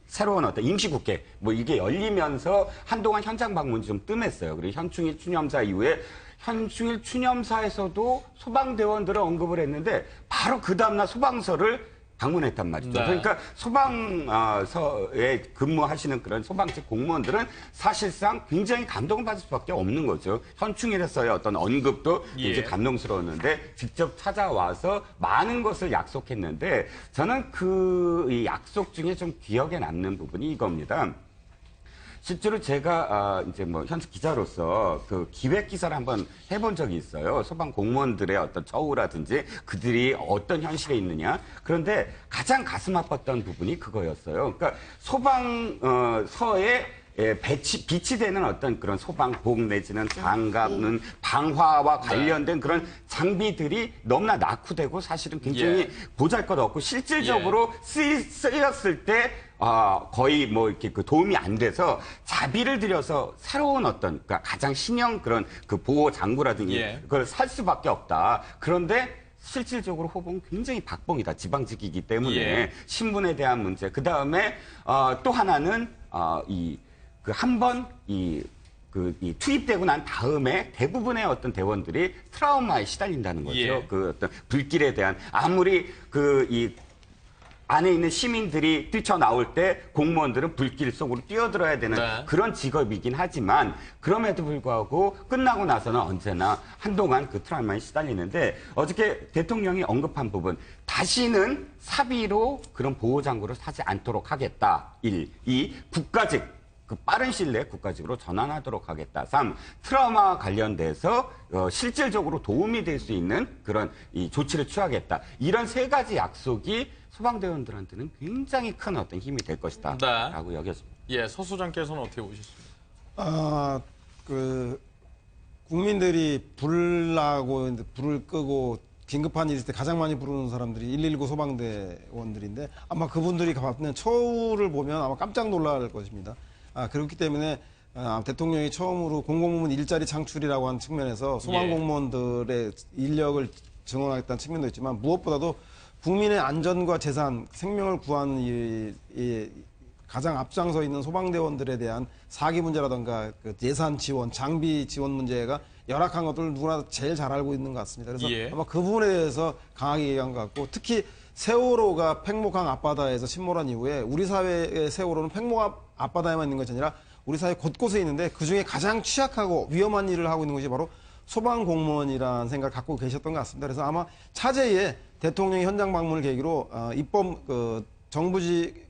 새로운 어떤 임시국회 뭐 이게 열리면서 한동안 현장 방문이 좀 뜸했어요. 그리고 현충일 추념사 이후에 현충일 추념사에서도 소방대원들을 언급을 했는데 바로 그 다음날 소방서를 방문했단 말이죠. 네. 그러니까 소방서에 근무하시는 그런 소방직 공무원들은 사실상 굉장히 감동을 받을 수밖에 없는 거죠. 현충일에서의 어떤 언급도 굉장히 감동스러웠는데 직접 찾아와서 많은 것을 약속했는데 저는 이 약속 중에 좀 기억에 남는 부분이 이겁니다. 실제로 제가 이제 뭐 현직 기자로서 그 기획 기사를 한번 해본 적이 있어요. 소방 공무원들의 어떤 처우라든지 그들이 어떤 현실에 있느냐. 그런데 가장 가슴 아팠던 부분이 그거였어요. 그러니까 소방서에 비치되는 어떤 그런 소방복 내지는 장갑은 방화와 관련된 그런 장비들이 너무나 낙후되고 사실은 굉장히 보잘것없고 실질적으로 쓰였을 때 거의 뭐 이렇게 그 도움이 안 돼서 자비를 들여서 새로운 어떤 그러니까 가장 신형 그런 그 보호 장구라든지 그걸 살 수밖에 없다. 그런데 실질적으로 호봉은 굉장히 박봉이다. 지방직이기 때문에 신분에 대한 문제. 그 다음에 또 하나는 투입되고 난 다음에 대부분의 어떤 대원들이 트라우마에 시달린다는 거죠. 그 어떤 불길에 대한 아무리 안에 있는 시민들이 뛰쳐나올 때 공무원들은 불길 속으로 뛰어들어야 되는 그런 직업이긴 하지만 그럼에도 불구하고 끝나고 나서는 언제나 한동안 그 트라우마에 시달리는데 어저께 대통령이 언급한 부분 다시는 사비로 그런 보호장구를 사지 않도록 하겠다. 1. 2. 국가직 그 빠른 시일 내에 국가직으로 전환하도록 하겠다. 3. 트라우마 관련돼서 실질적으로 도움이 될 수 있는 그런 이 조치를 취하겠다. 이런 세 가지 약속이 소방대원들한테는 굉장히 큰 어떤 힘이 될 것이다. 라고 여겼습니다. 서 소장께서는 어떻게 보셨습니까? 국민들이 불나고 불을 끄고 긴급한 일 있을 때 가장 많이 부르는 사람들이 119 소방대원들인데 아마 그분들이 받는 처우를 보면 아마 깜짝 놀랄 것입니다. 그렇기 때문에 대통령이 처음으로 공공부문 일자리 창출이라고 하는 측면에서 소방공무원들의 인력을 증원하겠다는 측면도 있지만 무엇보다도 국민의 안전과 재산, 생명을 구하는 가장 앞장서 있는 소방대원들에 대한 사기 문제라든가 그 예산 지원, 장비 지원 문제가 열악한 것들을 누구나 제일 잘 알고 있는 것 같습니다. 그래서 아마 그 부분에 대해서 강하게 얘기한 것 같고 특히 세월호가 팽목항 앞바다에서 침몰한 이후에 우리 사회의 세월호는 팽목항 앞바다에만 있는 것이 아니라 우리 사회 곳곳에 있는데 그중에 가장 취약하고 위험한 일을 하고 있는 것이 바로 소방공무원이라는 생각을 갖고 계셨던 것 같습니다. 그래서 아마 차제에 대통령이 현장 방문을 계기로 정부직,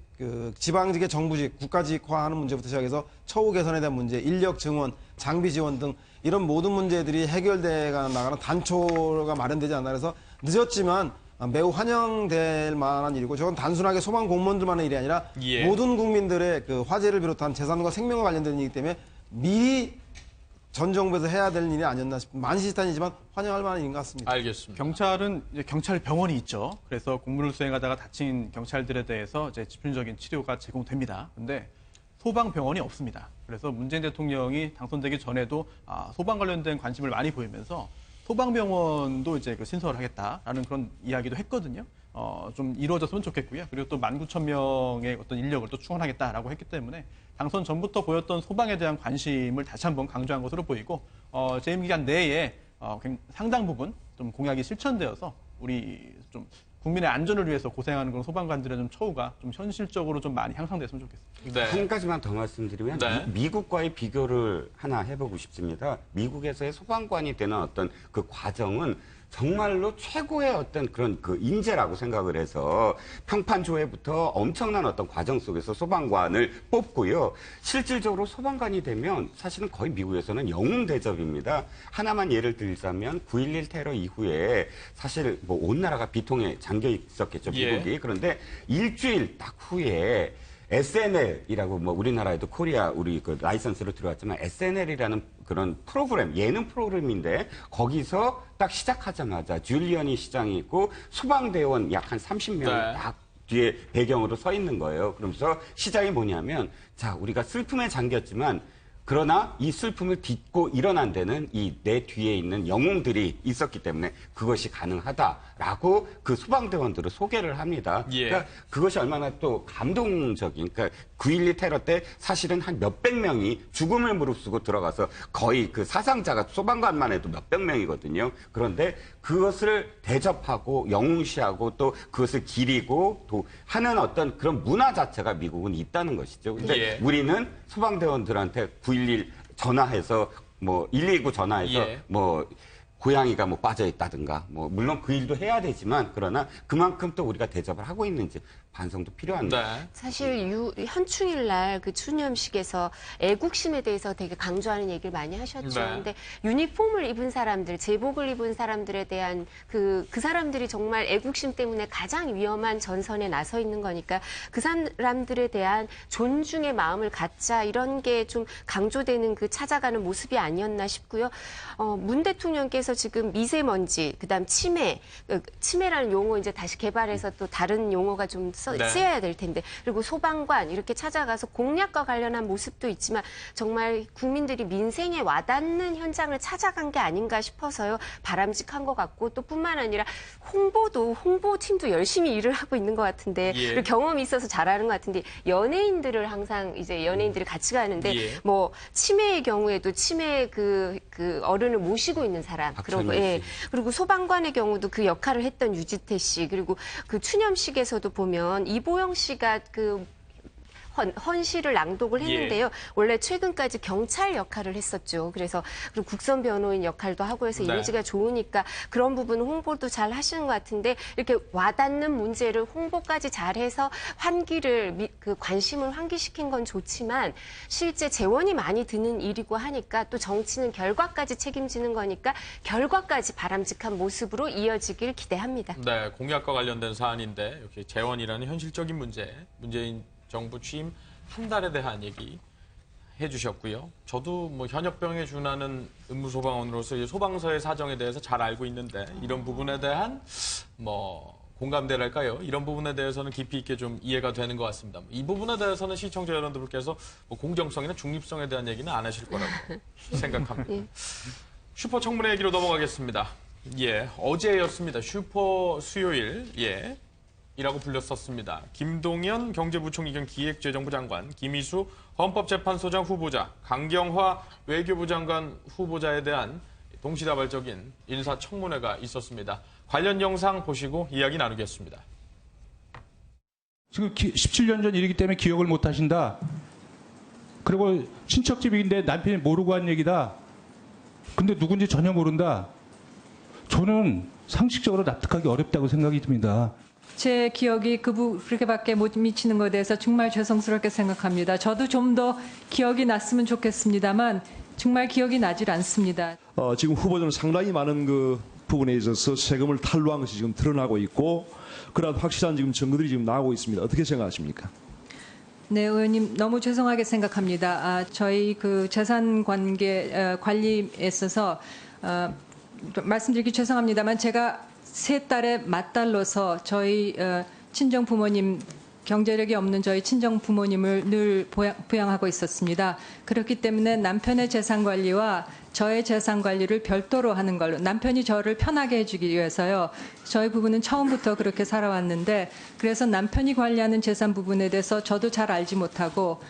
지방직의 정부직, 국가직화하는 문제부터 시작해서 처우 개선에 대한 문제, 인력 증원, 장비 지원 등 이런 모든 문제들이 해결돼 나가는 단초가 마련되지 않나 그래서 늦었지만 매우 환영될 만한 일이고 저건 단순하게 소방 공무원들만의 일이 아니라 예. 모든 국민들의 그 화재를 비롯한 재산과 생명과 관련된 일이기 때문에 미리 전 정부에서 해야 될 일이 아니었나 싶은 만시지탄이지만 환영할 만한 일인 것 같습니다. 알겠습니다. 경찰은 이제 경찰 병원이 있죠. 그래서 공무를 수행하다가 다친 경찰들에 대해서 이제 집중적인 치료가 제공됩니다. 근데 소방병원이 없습니다. 그래서 문재인 대통령이 당선되기 전에도 소방 관련된 관심을 많이 보이면서 소방병원도 이제 신설하겠다라는 그런 이야기도 했거든요. 좀 이루어졌으면 좋겠고요. 그리고 또 19,000명의 어떤 인력을 또 충원하겠다라고 했기 때문에 당선 전부터 보였던 소방에 대한 관심을 다시 한번 강조한 것으로 보이고 재임 기간 내에 상당 부분 좀 공약이 실천되어서 우리 좀 국민의 안전을 위해서 고생하는 그런 소방관들의 좀 처우가 좀 현실적으로 좀 많이 향상됐으면 좋겠습니다. 네. 한 가지만 더 말씀드리면 네. 미국과의 비교를 하나 해보고 싶습니다. 미국에서의 소방관이 되는 어떤 그 과정은 정말로 최고의 어떤 그런 그 인재라고 생각을 해서 평판 조회부터 엄청난 어떤 과정 속에서 소방관을 뽑고요. 실질적으로 소방관이 되면 사실은 거의 미국에서는 영웅 대접입니다. 하나만 예를 들자면 9.11 테러 이후에 사실 뭐 온 나라가 비통에 잠겨 있었겠죠, 미국이. 예. 그런데 일주일 딱 후에 SNL이라고 뭐 우리나라에도 코리아 우리 그 라이선스로 들어왔지만 SNL이라는 그런 프로그램, 예능 프로그램인데 거기서 딱 시작하자마자 줄리언이 시장이 있고 소방대원 약 한 30명이 네. 딱 뒤에 배경으로 서 있는 거예요. 그러면서 시작이 뭐냐면 자, 우리가 슬픔에 잠겼지만 그러나 이 슬픔을 딛고 일어난 데는 이 내 뒤에 있는 영웅들이 있었기 때문에 그것이 가능하다라고 그 소방대원들을 소개를 합니다. 예. 그러니까 그것이 얼마나 또 감동적인, 그러니까 9.12 테러 때 사실은 한 몇백 명이 죽음을 무릅쓰고 들어가서 거의 그 사상자가 소방관만 해도 몇백 명이거든요. 그런데 그것을 대접하고 영웅시하고 또 그것을 기리고 또 하는 어떤 그런 문화 자체가 미국은 있다는 것이죠. 근데 예. 우리는 소방대원들한테 9.11 전화해서 뭐 119 전화해서 예. 뭐 고양이가 뭐 빠져 있다든가 뭐 물론 그 일도 해야 되지만 그러나 그만큼 또 우리가 대접을 하고 있는지 반성도 필요합니다. 네. 사실 현충일 날 그 추념식에서 애국심에 대해서 되게 강조하는 얘기를 많이 하셨죠. 네. 근데 유니폼을 입은 사람들, 제복을 입은 사람들에 대한 그 사람들이 정말 애국심 때문에 가장 위험한 전선에 나서 있는 거니까 그 사람들에 대한 존중의 마음을 갖자 이런 게 좀 강조되는 그 찾아가는 모습이 아니었나 싶고요. 문 대통령께서 지금 미세먼지, 그다음 치매라는 용어 이제 다시 개발해서 또 다른 용어가 좀 네. 쓰여야 될 텐데 그리고 소방관 이렇게 찾아가서 공약과 관련한 모습도 있지만 정말 국민들이 민생에 와닿는 현장을 찾아간 게 아닌가 싶어서요. 바람직한 것 같고 또 뿐만 아니라 홍보팀도 열심히 일을 하고 있는 것 같은데 예. 그리고 경험이 있어서 잘하는 것 같은데 연예인들을 항상 이제 연예인들이 같이 가는데 예. 뭐 치매의 경우에도 치매 그 어른을 모시고 있는 사람 박찬일 예. 씨. 그리고 소방관의 경우도 그 역할을 했던 유지태 씨 그리고 그 추념식에서도 보면 이보영 씨가 그 헌시를 낭독을 했는데요. 원래 최근까지 경찰 역할을 했었죠. 그래서 그리고 국선 변호인 역할도 하고 해서 네. 이미지가 좋으니까 그런 부분 홍보도 잘 하시는 것 같은데 이렇게 와닿는 문제를 홍보까지 잘해서 그 관심을 환기시킨 건 좋지만 실제 재원이 많이 드는 일이고 하니까 또 정치는 결과까지 책임지는 거니까 결과까지 바람직한 모습으로 이어지길 기대합니다. 네, 공약과 관련된 사안인데 역시 재원이라는 현실적인 문제, 문재인 정부 취임 한 달에 대한 얘기 해주셨고요. 저도 뭐 현역병에 준하는 의무소방원으로서 이 소방서의 사정에 대해서 잘 알고 있는데 이런 부분에 대한 뭐 공감대랄까요? 이런 부분에 대해서는 깊이 있게 좀 이해가 되는 것 같습니다. 이 부분에 대해서는 시청자 여러분들께서 뭐 공정성이나 중립성에 대한 얘기는 안 하실 거라고 생각합니다. 슈퍼 청문회 얘기로 넘어가겠습니다. 예, 어제였습니다. 슈퍼 수요일, 예. 이라고 불렸었습니다. 김동연 경제부총리 겸 기획재정부 장관, 김희수 헌법재판소장 후보자, 강경화 외교부 장관 후보자에 대한 동시다발적인 인사청문회가 있었습니다. 관련 영상 보시고 이야기 나누겠습니다. 지금 17년 전 일이기 때문에 기억을 못 하신다. 그리고 친척집인데 남편이 모르고 한 얘기다. 근데 누군지 전혀 모른다. 저는 상식적으로 납득하기 어렵다고 생각이 듭니다. 제 기억이 그렇게밖에 못 미치는 것에 대해서 정말 죄송스럽게 생각합니다. 저도 좀 더 기억이 났으면 좋겠습니다만 정말 기억이 나질 않습니다. 지금 후보자는 상당히 많은 그 부분에 있어서 세금을 탈루한 것이 지금 드러나고 있고 그런 확실한 지금 증거들이 지금 나오고 있습니다. 어떻게 생각하십니까? 네, 의원님 너무 죄송하게 생각합니다. 저희 그 재산 관리에 있어서 말씀드리기 죄송합니다만 제가 세 딸의 맏딸로서 저희 친정 부모님 경제력이 없는 저희 친정 부모님을 늘 부양하고 있었습니다. 그렇기 때문에 남편의 재산 관리와 저의 재산 관리를 별도로 하는 걸로 남편이 저를 편하게 해주기 위해서요. 저희 부부는 처음부터 그렇게 살아왔는데 그래서 남편이 관리하는 재산 부분에 대해서 저도 잘 알지 못하고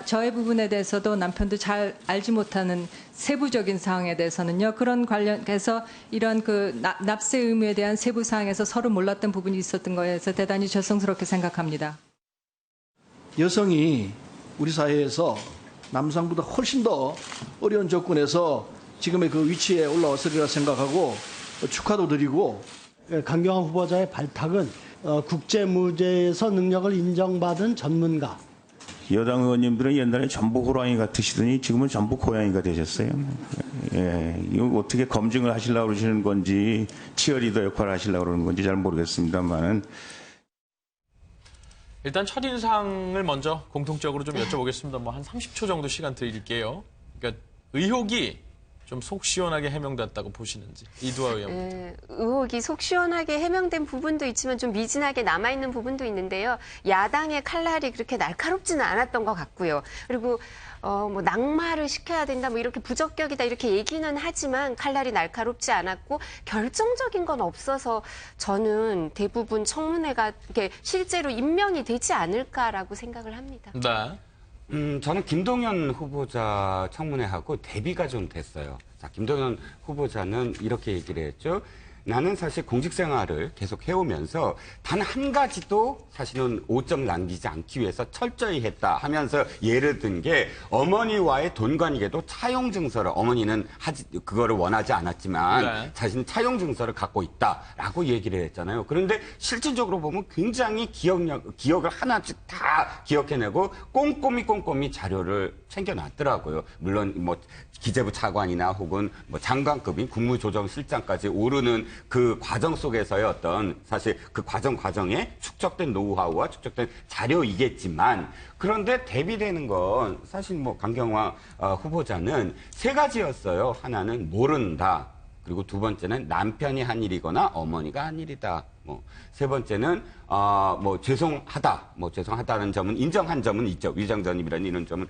저의 부분에 대해서도 남편도 잘 알지 못하는 세부적인 사항에 대해서는요. 그런 관련해서 이런 그 납세 의무에 대한 세부 사항에서 서로 몰랐던 부분이 있었던 거에서 대단히 죄송스럽게 생각합니다. 여성이 우리 사회에서 남성보다 훨씬 더 어려운 조건에서 지금의 그 위치에 올라왔으리라 생각하고 축하도 드리고 강경화 후보자의 발탁은 국제무대에서 능력을 인정받은 전문가. 여당 의원님들은 옛날에 전북 호랑이 같으시더니 지금은 전북 고양이가 되셨어요. 예, 이거 어떻게 검증을 하시려고 그러시는 건지 치어리더 역할을 하시려고 그러는 건지 잘 모르겠습니다만은 일단 첫인상을 먼저 공통적으로 좀 여쭤보겠습니다. 뭐 한 30초 정도 시간 드릴게요. 그러니까 의혹이 좀 속 시원하게 해명됐다고 보시는지. 이두아 의원부터. 의혹이 속 시원하게 해명된 부분도 있지만 좀 미진하게 남아있는 부분도 있는데요. 야당의 칼날이 그렇게 날카롭지는 않았던 것 같고요. 그리고 뭐 낙마를 시켜야 된다, 뭐 이렇게 부적격이다 이렇게 얘기는 하지만 칼날이 날카롭지 않았고 결정적인 건 없어서 저는 대부분 청문회가 이렇게 실제로 임명이 되지 않을까라고 생각을 합니다. 네. 저는 김동연 후보자 청문회하고 대비가 좀 됐어요. 자, 김동연 후보자는 이렇게 얘기를 했죠. 나는 사실 공직 생활을 계속 해오면서 단 한 가지도 사실은 오점 남기지 않기 위해서 철저히 했다 하면서 예를 든 게 어머니와의 돈 관계도 차용 증서를 어머니는 그거를 원하지 않았지만 네. 자신은 차용 증서를 갖고 있다라고 얘기를 했잖아요. 그런데 실질적으로 보면 굉장히 기억을 하나씩 다 기억해내고 꼼꼼히 자료를 챙겨놨더라고요. 물론 뭐 기재부 차관이나 혹은 뭐 장관급인 국무조정실장까지 오르는 그 과정 속에서의 어떤 사실 그 과정에 축적된 노하우와 축적된 자료이겠지만 그런데 대비되는 건 사실 뭐 강경화 후보자는 세 가지였어요. 하나는 모른다. 그리고 두 번째는 남편이 한 일이거나 어머니가 한 일이다. 뭐 세 번째는 뭐 죄송하다는 점은 인정한 점은 있죠. 위장전입이라는 이런 점은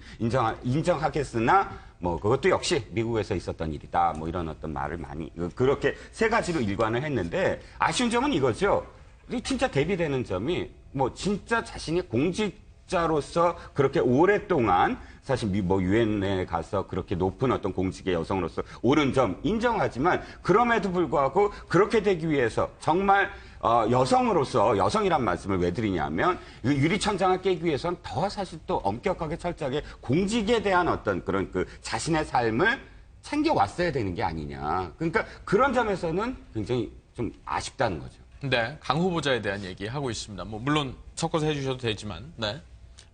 인정하겠으나 뭐 그것도 역시 미국에서 있었던 일이다. 뭐 이런 어떤 말을 많이 그렇게 세 가지로 일관을 했는데 아쉬운 점은 이거죠. 진짜 대비되는 점이 뭐 진짜 자신이 공직자로서 그렇게 오랫동안 사실 뭐 유엔에 가서 그렇게 높은 어떤 공직의 여성으로서 오른 점 인정하지만 그럼에도 불구하고 그렇게 되기 위해서 정말 여성으로서 여성이란 말씀을 왜 드리냐면 유리천장을 깨기 위해서는 더 사실 또 엄격하게 철저하게 공직에 대한 어떤 그런 그 자신의 삶을 챙겨왔어야 되는 게 아니냐. 그러니까 그런 점에서는 굉장히 좀 아쉽다는 거죠. 네, 강 후보자에 대한 얘기하고 있습니다. 뭐 물론 섞어서 해주셔도 되지만, 네.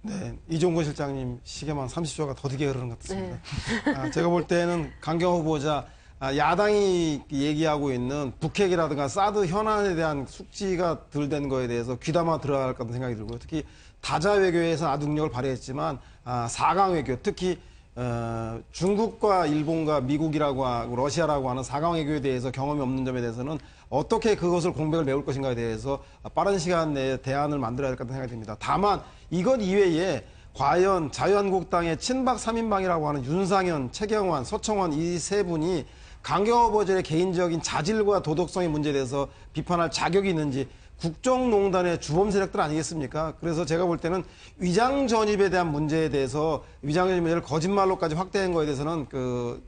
네, 이종건 실장님 시계만 30초가 더디게 흐르는 것 같습니다. 제가 볼 때는 강경화 후보자 야당이 얘기하고 있는 북핵이라든가 사드 현안에 대한 숙지가 덜 된 거에 대해서 귀담아 들어갈 것 같은 생각이 들고요. 특히 다자 외교에서 아주 능력을 발휘했지만 4강 외교, 특히 중국과 일본과 미국이라고 하고 러시아라고 하는 4강 외교에 대해서 경험이 없는 점에 대해서는 어떻게 그것을 공백을 메울 것인가에 대해서 빠른 시간 내에 대안을 만들어야 할 것 같은 생각이 듭니다. 다만 이것 이외에 과연 자유한국당의 친박 3인방이라고 하는 윤상현, 최경환, 서청원 이 세 분이 강경화 후보자의 개인적인 자질과 도덕성의 문제에 대해서 비판할 자격이 있는지 국정농단의 주범 세력들 아니겠습니까? 그래서 제가 볼 때는 위장 전입에 대한 문제에 대해서 위장 전입 문제를 거짓말로까지 확대한 거에 대해서는 그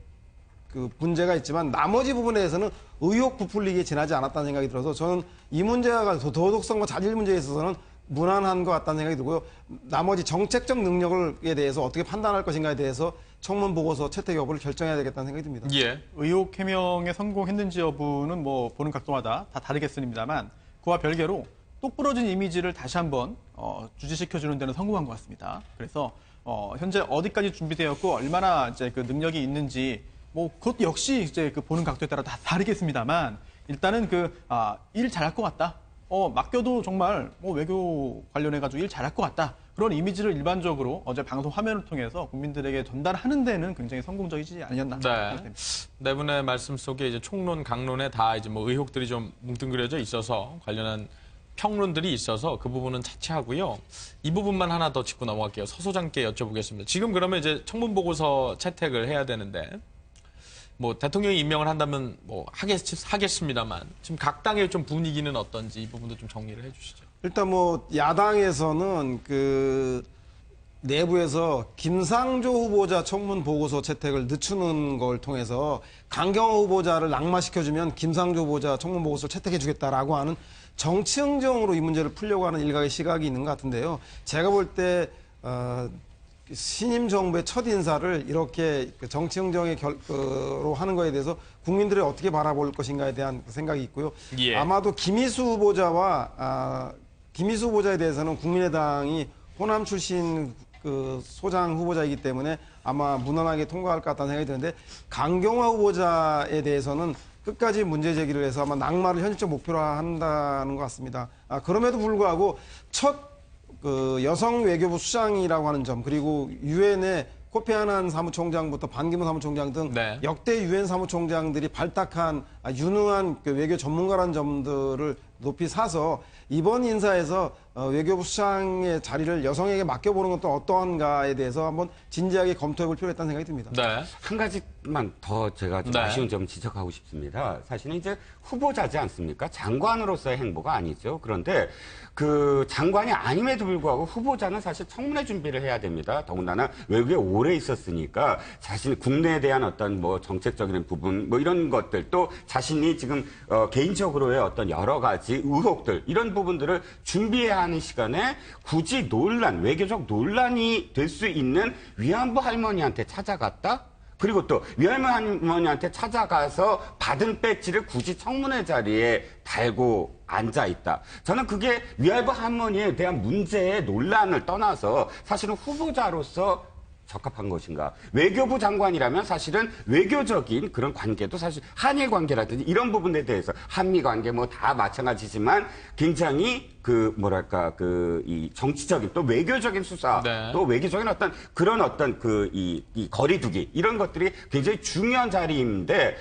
문제가 있지만 나머지 부분에 대해서는 의혹 부풀리기에 지나지 않았다는 생각이 들어서 저는 이 문제가 도덕성과 자질 문제에 있어서는 무난한 것 같다는 생각이 들고요. 나머지 정책적 능력에 대해서 어떻게 판단할 것인가에 대해서 청문 보고서 채택 여부를 결정해야 되겠다는 생각이 듭니다. 예. 의혹 해명에 성공했는지 여부는 뭐 보는 각도마다 다 다르겠습니다만 그와 별개로 똑부러진 이미지를 다시 한번 주지시켜주는 데는 성공한 것 같습니다. 그래서 현재 어디까지 준비되었고 얼마나 이제 그 능력이 있는지 뭐 그것도 역시 이제 그 보는 각도에 따라 다 다르겠습니다만 일단은 일 잘할 것 같다. 맡겨도 정말 외교 관련해 가지고 일 잘할 것 같다. 그런 이미지를 일반적으로 어제 방송 화면을 통해서 국민들에게 전달하는 데는 굉장히 성공적이지 아니었나. 네. 네 분의 말씀 속에 이제 총론, 강론에 다 이제 뭐 의혹들이 좀 뭉뚱그려져 있어서 관련한 평론들이 있어서 그 부분은 차치하고요. 이 부분만 하나 더 짚고 넘어갈게요. 서 소장께 여쭤보겠습니다. 지금 그러면 이제 청문보고서 채택을 해야 되는데 뭐 대통령이 임명을 한다면 뭐 하겠습니다만 지금 각 당의 좀 분위기는 어떤지 이 부분도 좀 정리를 해주시죠. 일단 뭐 야당에서는 그 내부에서 김상조 후보자 청문 보고서 채택을 늦추는 걸 통해서 강경화 후보자를 낙마시켜주면 김상조 후보자 청문 보고서를 채택해주겠다라고 하는 정치 흥정으로 이 문제를 풀려고 하는 일각의 시각이 있는 것 같은데요. 제가 볼 때 신임 정부의 첫 인사를 이렇게 정치 흥정으로 하는 거에 대해서 국민들이 어떻게 바라볼 것인가에 대한 생각이 있고요. 예. 아마도 김희수 후보자에 대해서는 국민의당이 호남 출신 그 소장 후보자이기 때문에 아마 무난하게 통과할 것 같다는 생각이 드는데 강경화 후보자에 대해서는 끝까지 문제 제기를 해서 아마 낙마를 현실적 목표로 한다는 것 같습니다. 그럼에도 불구하고 첫 그 여성 외교부 수장이라고 하는 점 그리고 유엔의 코피 아난 사무총장부터 반기문 사무총장 등 네. 역대 유엔 사무총장들이 발탁한 유능한 그 외교 전문가라는 점들을 높이 사서 이번 인사에서 외교부 수장의 자리를 여성에게 맡겨보는 것도 어떠한가에 대해서 한번 진지하게 검토해볼 필요가 있다는 생각이 듭니다. 네. 한 가지만 더 제가 좀 네. 아쉬운 점 지적하고 싶습니다. 사실은 이제 후보자지 않습니까? 장관으로서의 행보가 아니죠. 그런데 그 장관이 아님에도 불구하고 후보자는 사실 청문회 준비를 해야 됩니다. 더군다나 외국에 오래 있었으니까 자신 국내에 대한 어떤 뭐 정책적인 부분 뭐 이런 것들 또 자신이 지금 개인적으로의 어떤 여러 가지 의혹들 이런 부분들을 준비해야 하는 시간에 굳이 외교적 논란이 될 수 있는 위안부 할머니한테 찾아갔다? 그리고 또 위안부 할머니한테 찾아가서 받은 배지를 굳이 청문회 자리에 달고 앉아있다. 저는 그게 위안부 할머니에 대한 문제의 논란을 떠나서 사실은 후보자로서 적합한 것인가. 외교부 장관이라면 사실은 외교적인 그런 관계도 사실 한일 관계라든지 이런 부분에 대해서 한미 관계 뭐 다 마찬가지지만 굉장히 이 정치적인 또 외교적인 수사 네. 또 외교적인 그런 이 거리두기 이런 것들이 굉장히 중요한 자리인데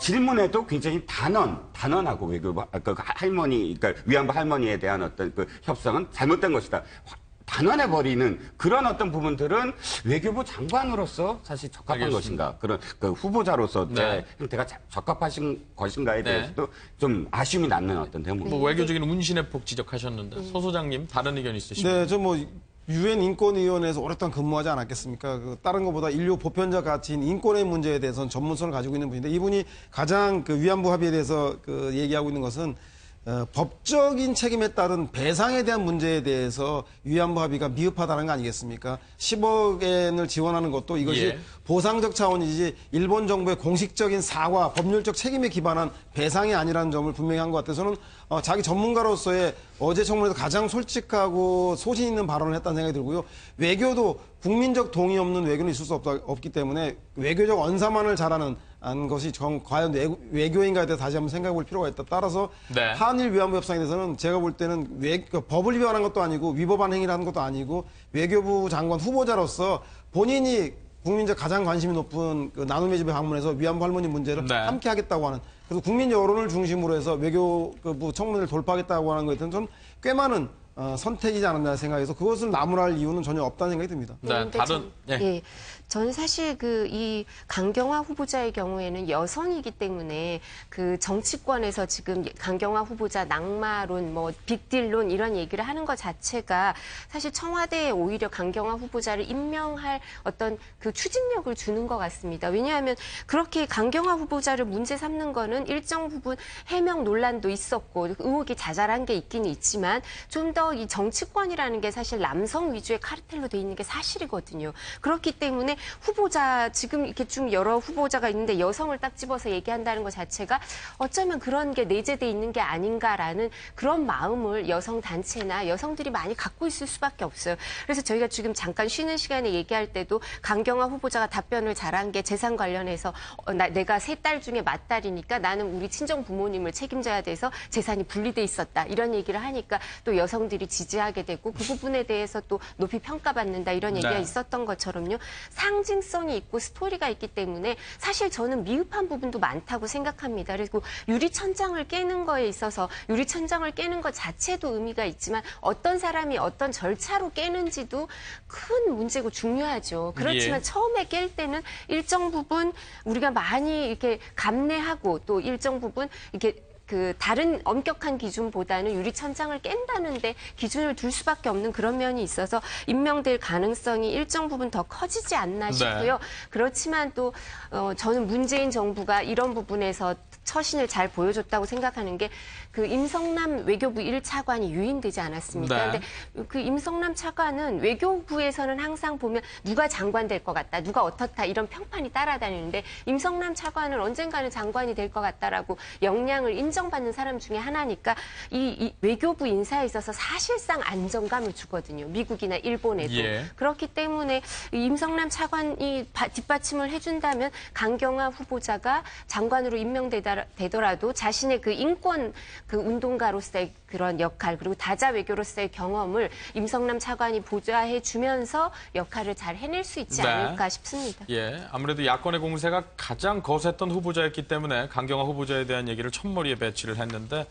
질문에도 굉장히 단언하고 외교부 그러니까 위안부 할머니에 대한 어떤 그 협상은 잘못된 것이다. 단언해버리는 그런 어떤 부분들은 외교부 장관으로서 사실 적합한 알겠습니다. 것인가. 그런 그 후보자로서 네. 형태가 적합하신 것인가에 대해서도 좀 아쉬움이 남는 어떤 대목. 뭐 외교적인 운신의 폭 지적하셨는데 서 소장님 다른 의견 있으십니까? 네, 저 뭐 유엔 인권위원회에서 오랫동안 근무하지 않았겠습니까? 다른 것보다 인류 보편적 가치인 인권의 문제에 대해서는 전문성을 가지고 있는 분인데 이분이 가장 그 위안부 합의에 대해서 얘기하고 있는 것은 법적인 책임에 따른 배상에 대한 문제에 대해서 위안부 합의가 미흡하다는 거 아니겠습니까? 10억 엔을 지원하는 것도 이것이 예. 보상적 차원이지 일본 정부의 공식적인 사과, 법률적 책임에 기반한 배상이 아니라는 점을 분명히 한 것 같아서는 자기 전문가로서의 어제 청문회에서 가장 솔직하고 소신 있는 발언을 했다는 생각이 들고요. 외교도 국민적 동의 없는 외교는 있을 수 없기 때문에 외교적 언사만을 잘하는 것이 과연 외교인가에 대해서 다시 한번 생각해 볼 필요가 있다. 따라서 네. 한일 위안부 협상에 대해서는 제가 볼 때는 법을 위반한 것도 아니고 위법한 행위를 하는 것도 아니고 외교부 장관 후보자로서 본인이 국민적 가장 관심이 높은 그 나눔의 집에 방문해서 위안부 할머니 문제를 네. 함께 하겠다고 하는 그래서 국민 여론을 중심으로 해서 외교부 청문회를 돌파하겠다고 하는 것에 대해서는 좀 꽤 많은 선택이지 않았나 생각해서 그것을 나무랄 이유는 전혀 없다는 생각이 듭니다. 네, 다른 예. 저는 사실 이 강경화 후보자의 경우에는 여성이기 때문에 그 정치권에서 지금 강경화 후보자 낙마론, 뭐 빅딜론 이런 얘기를 하는 것 자체가 사실 청와대에 오히려 강경화 후보자를 임명할 어떤 그 추진력을 주는 것 같습니다. 왜냐하면 그렇게 강경화 후보자를 문제 삼는 거는 일정 부분 해명 논란도 있었고 의혹이 자잘한 게 있기는 있지만 좀 더 오히려 이 정치권이라는 게 사실 남성 위주의 카르텔로 돼 있는 게 사실이거든요. 그렇기 때문에 후보자 지금 이렇게 좀 여러 후보자가 있는데 여성을 딱 집어서 얘기한다는 것 자체가 어쩌면 그런 게 내재돼 있는 게 아닌가라는 그런 마음을 여성 단체나 여성들이 많이 갖고 있을 수밖에 없어요. 그래서 저희가 지금 잠깐 쉬는 시간에 얘기할 때도 강경화 후보자가 답변을 잘한 게 재산 관련해서 내가 세 딸 중에 맏딸이니까 나는 우리 친정 부모님을 책임져야 돼서 재산이 분리돼 있었다. 이런 얘기를 하니까 또 여성들이 지지하게 되고 그 부분에 대해서 또 높이 평가받는다. 이런 얘기가 네. 있었던 것처럼요. 상징성이 있고 스토리가 있기 때문에 사실 저는 미흡한 부분도 많다고 생각합니다. 그리고 유리천장을 깨는 거에 있어서 유리천장을 깨는 것 자체도 의미가 있지만 어떤 사람이 어떤 절차로 깨는지도 큰 문제고 중요하죠. 그렇지만 예. 처음에 깰 때는 일정 부분 우리가 많이 이렇게 감내하고 또 일정 부분 이렇게 그 다른 엄격한 기준보다는 유리천장을 깬다는데 기준을 둘 수밖에 없는 그런 면이 있어서 임명될 가능성이 일정 부분 더 커지지 않나 싶고요. 네. 그렇지만 또 저는 문재인 정부가 이런 부분에서 처신을 잘 보여줬다고 생각하는 게 그 임성남 외교부 1차관이 유임되지 않았습니까? 네. 근데 그 임성남 차관은 외교부에서는 항상 보면 누가 장관 될 것 같다, 누가 어떻다 이런 평판이 따라다니는데 임성남 차관은 언젠가는 장관이 될 것 같다라고 역량을 인정받는 사람 중에 하나니까 이 외교부 인사에 있어서 사실상 안정감을 주거든요. 미국이나 일본에도. 예. 그렇기 때문에 이 임성남 차관이 뒷받침을 해준다면 강경화 후보자가 장관으로 임명되더라도 자신의 그 인권 그 운동가로서의 그런 역할 그리고 다자 외교로서의 경험을 임성남 차관이 보좌해 주면서 역할을 잘 해낼 수 있지 네. 않을까 싶습니다. 예, 아무래도 야권의 공세가 가장 거셌던 후보자였기 때문에 강경화 후보자에 대한 얘기를 첫머리에 배치를 했는데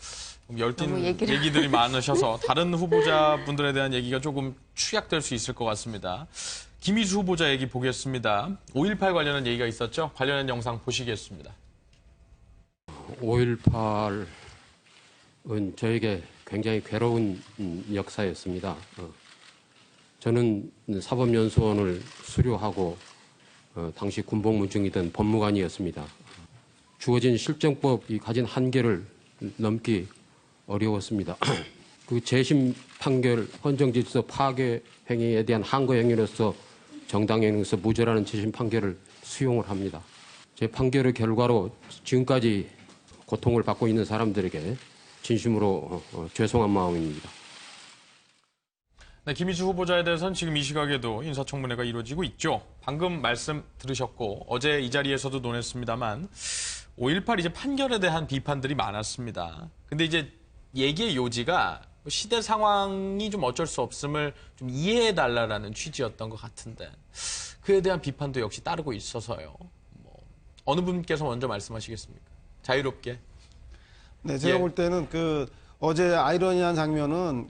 열띤 너무 얘기들이 많으셔서 다른 후보자분들에 대한 얘기가 조금 축약될 수 있을 것 같습니다. 김희수 후보자 얘기 보겠습니다. 5.18 관련한 얘기가 있었죠? 관련한 영상 보시겠습니다. 5.18은 저에게 굉장히 괴로운 역사였습니다. 저는 사법연수원을 수료하고 당시 군복무중이던 법무관이었습니다. 주어진 실정법이 가진 한계를 넘기 어려웠습니다. 그 재심 판결 헌정질서 파괴 행위에 대한 항거 행위로서 정당행위로서 무죄라는 재심 판결을 수용을 합니다. 제 판결의 결과로 지금까지 고통을 받고 있는 사람들에게 진심으로 죄송한 마음입니다. 네, 김희수 후보자에 대해서는 지금 이 시각에도 인사청문회가 이루어지고 있죠. 방금 말씀 들으셨고 어제 이 자리에서도 논했습니다만 5.18 이제 판결에 대한 비판들이 많았습니다. 근데 이제 얘기의 요지가 시대 상황이 좀 어쩔 수 없음을 좀 이해해달라는 취지였던 것 같은데 그에 대한 비판도 역시 따르고 있어서요. 어느 분께서 먼저 말씀하시겠습니까? 자유롭게. 네, 제가 예. 볼 때는 어제 아이러니한 장면은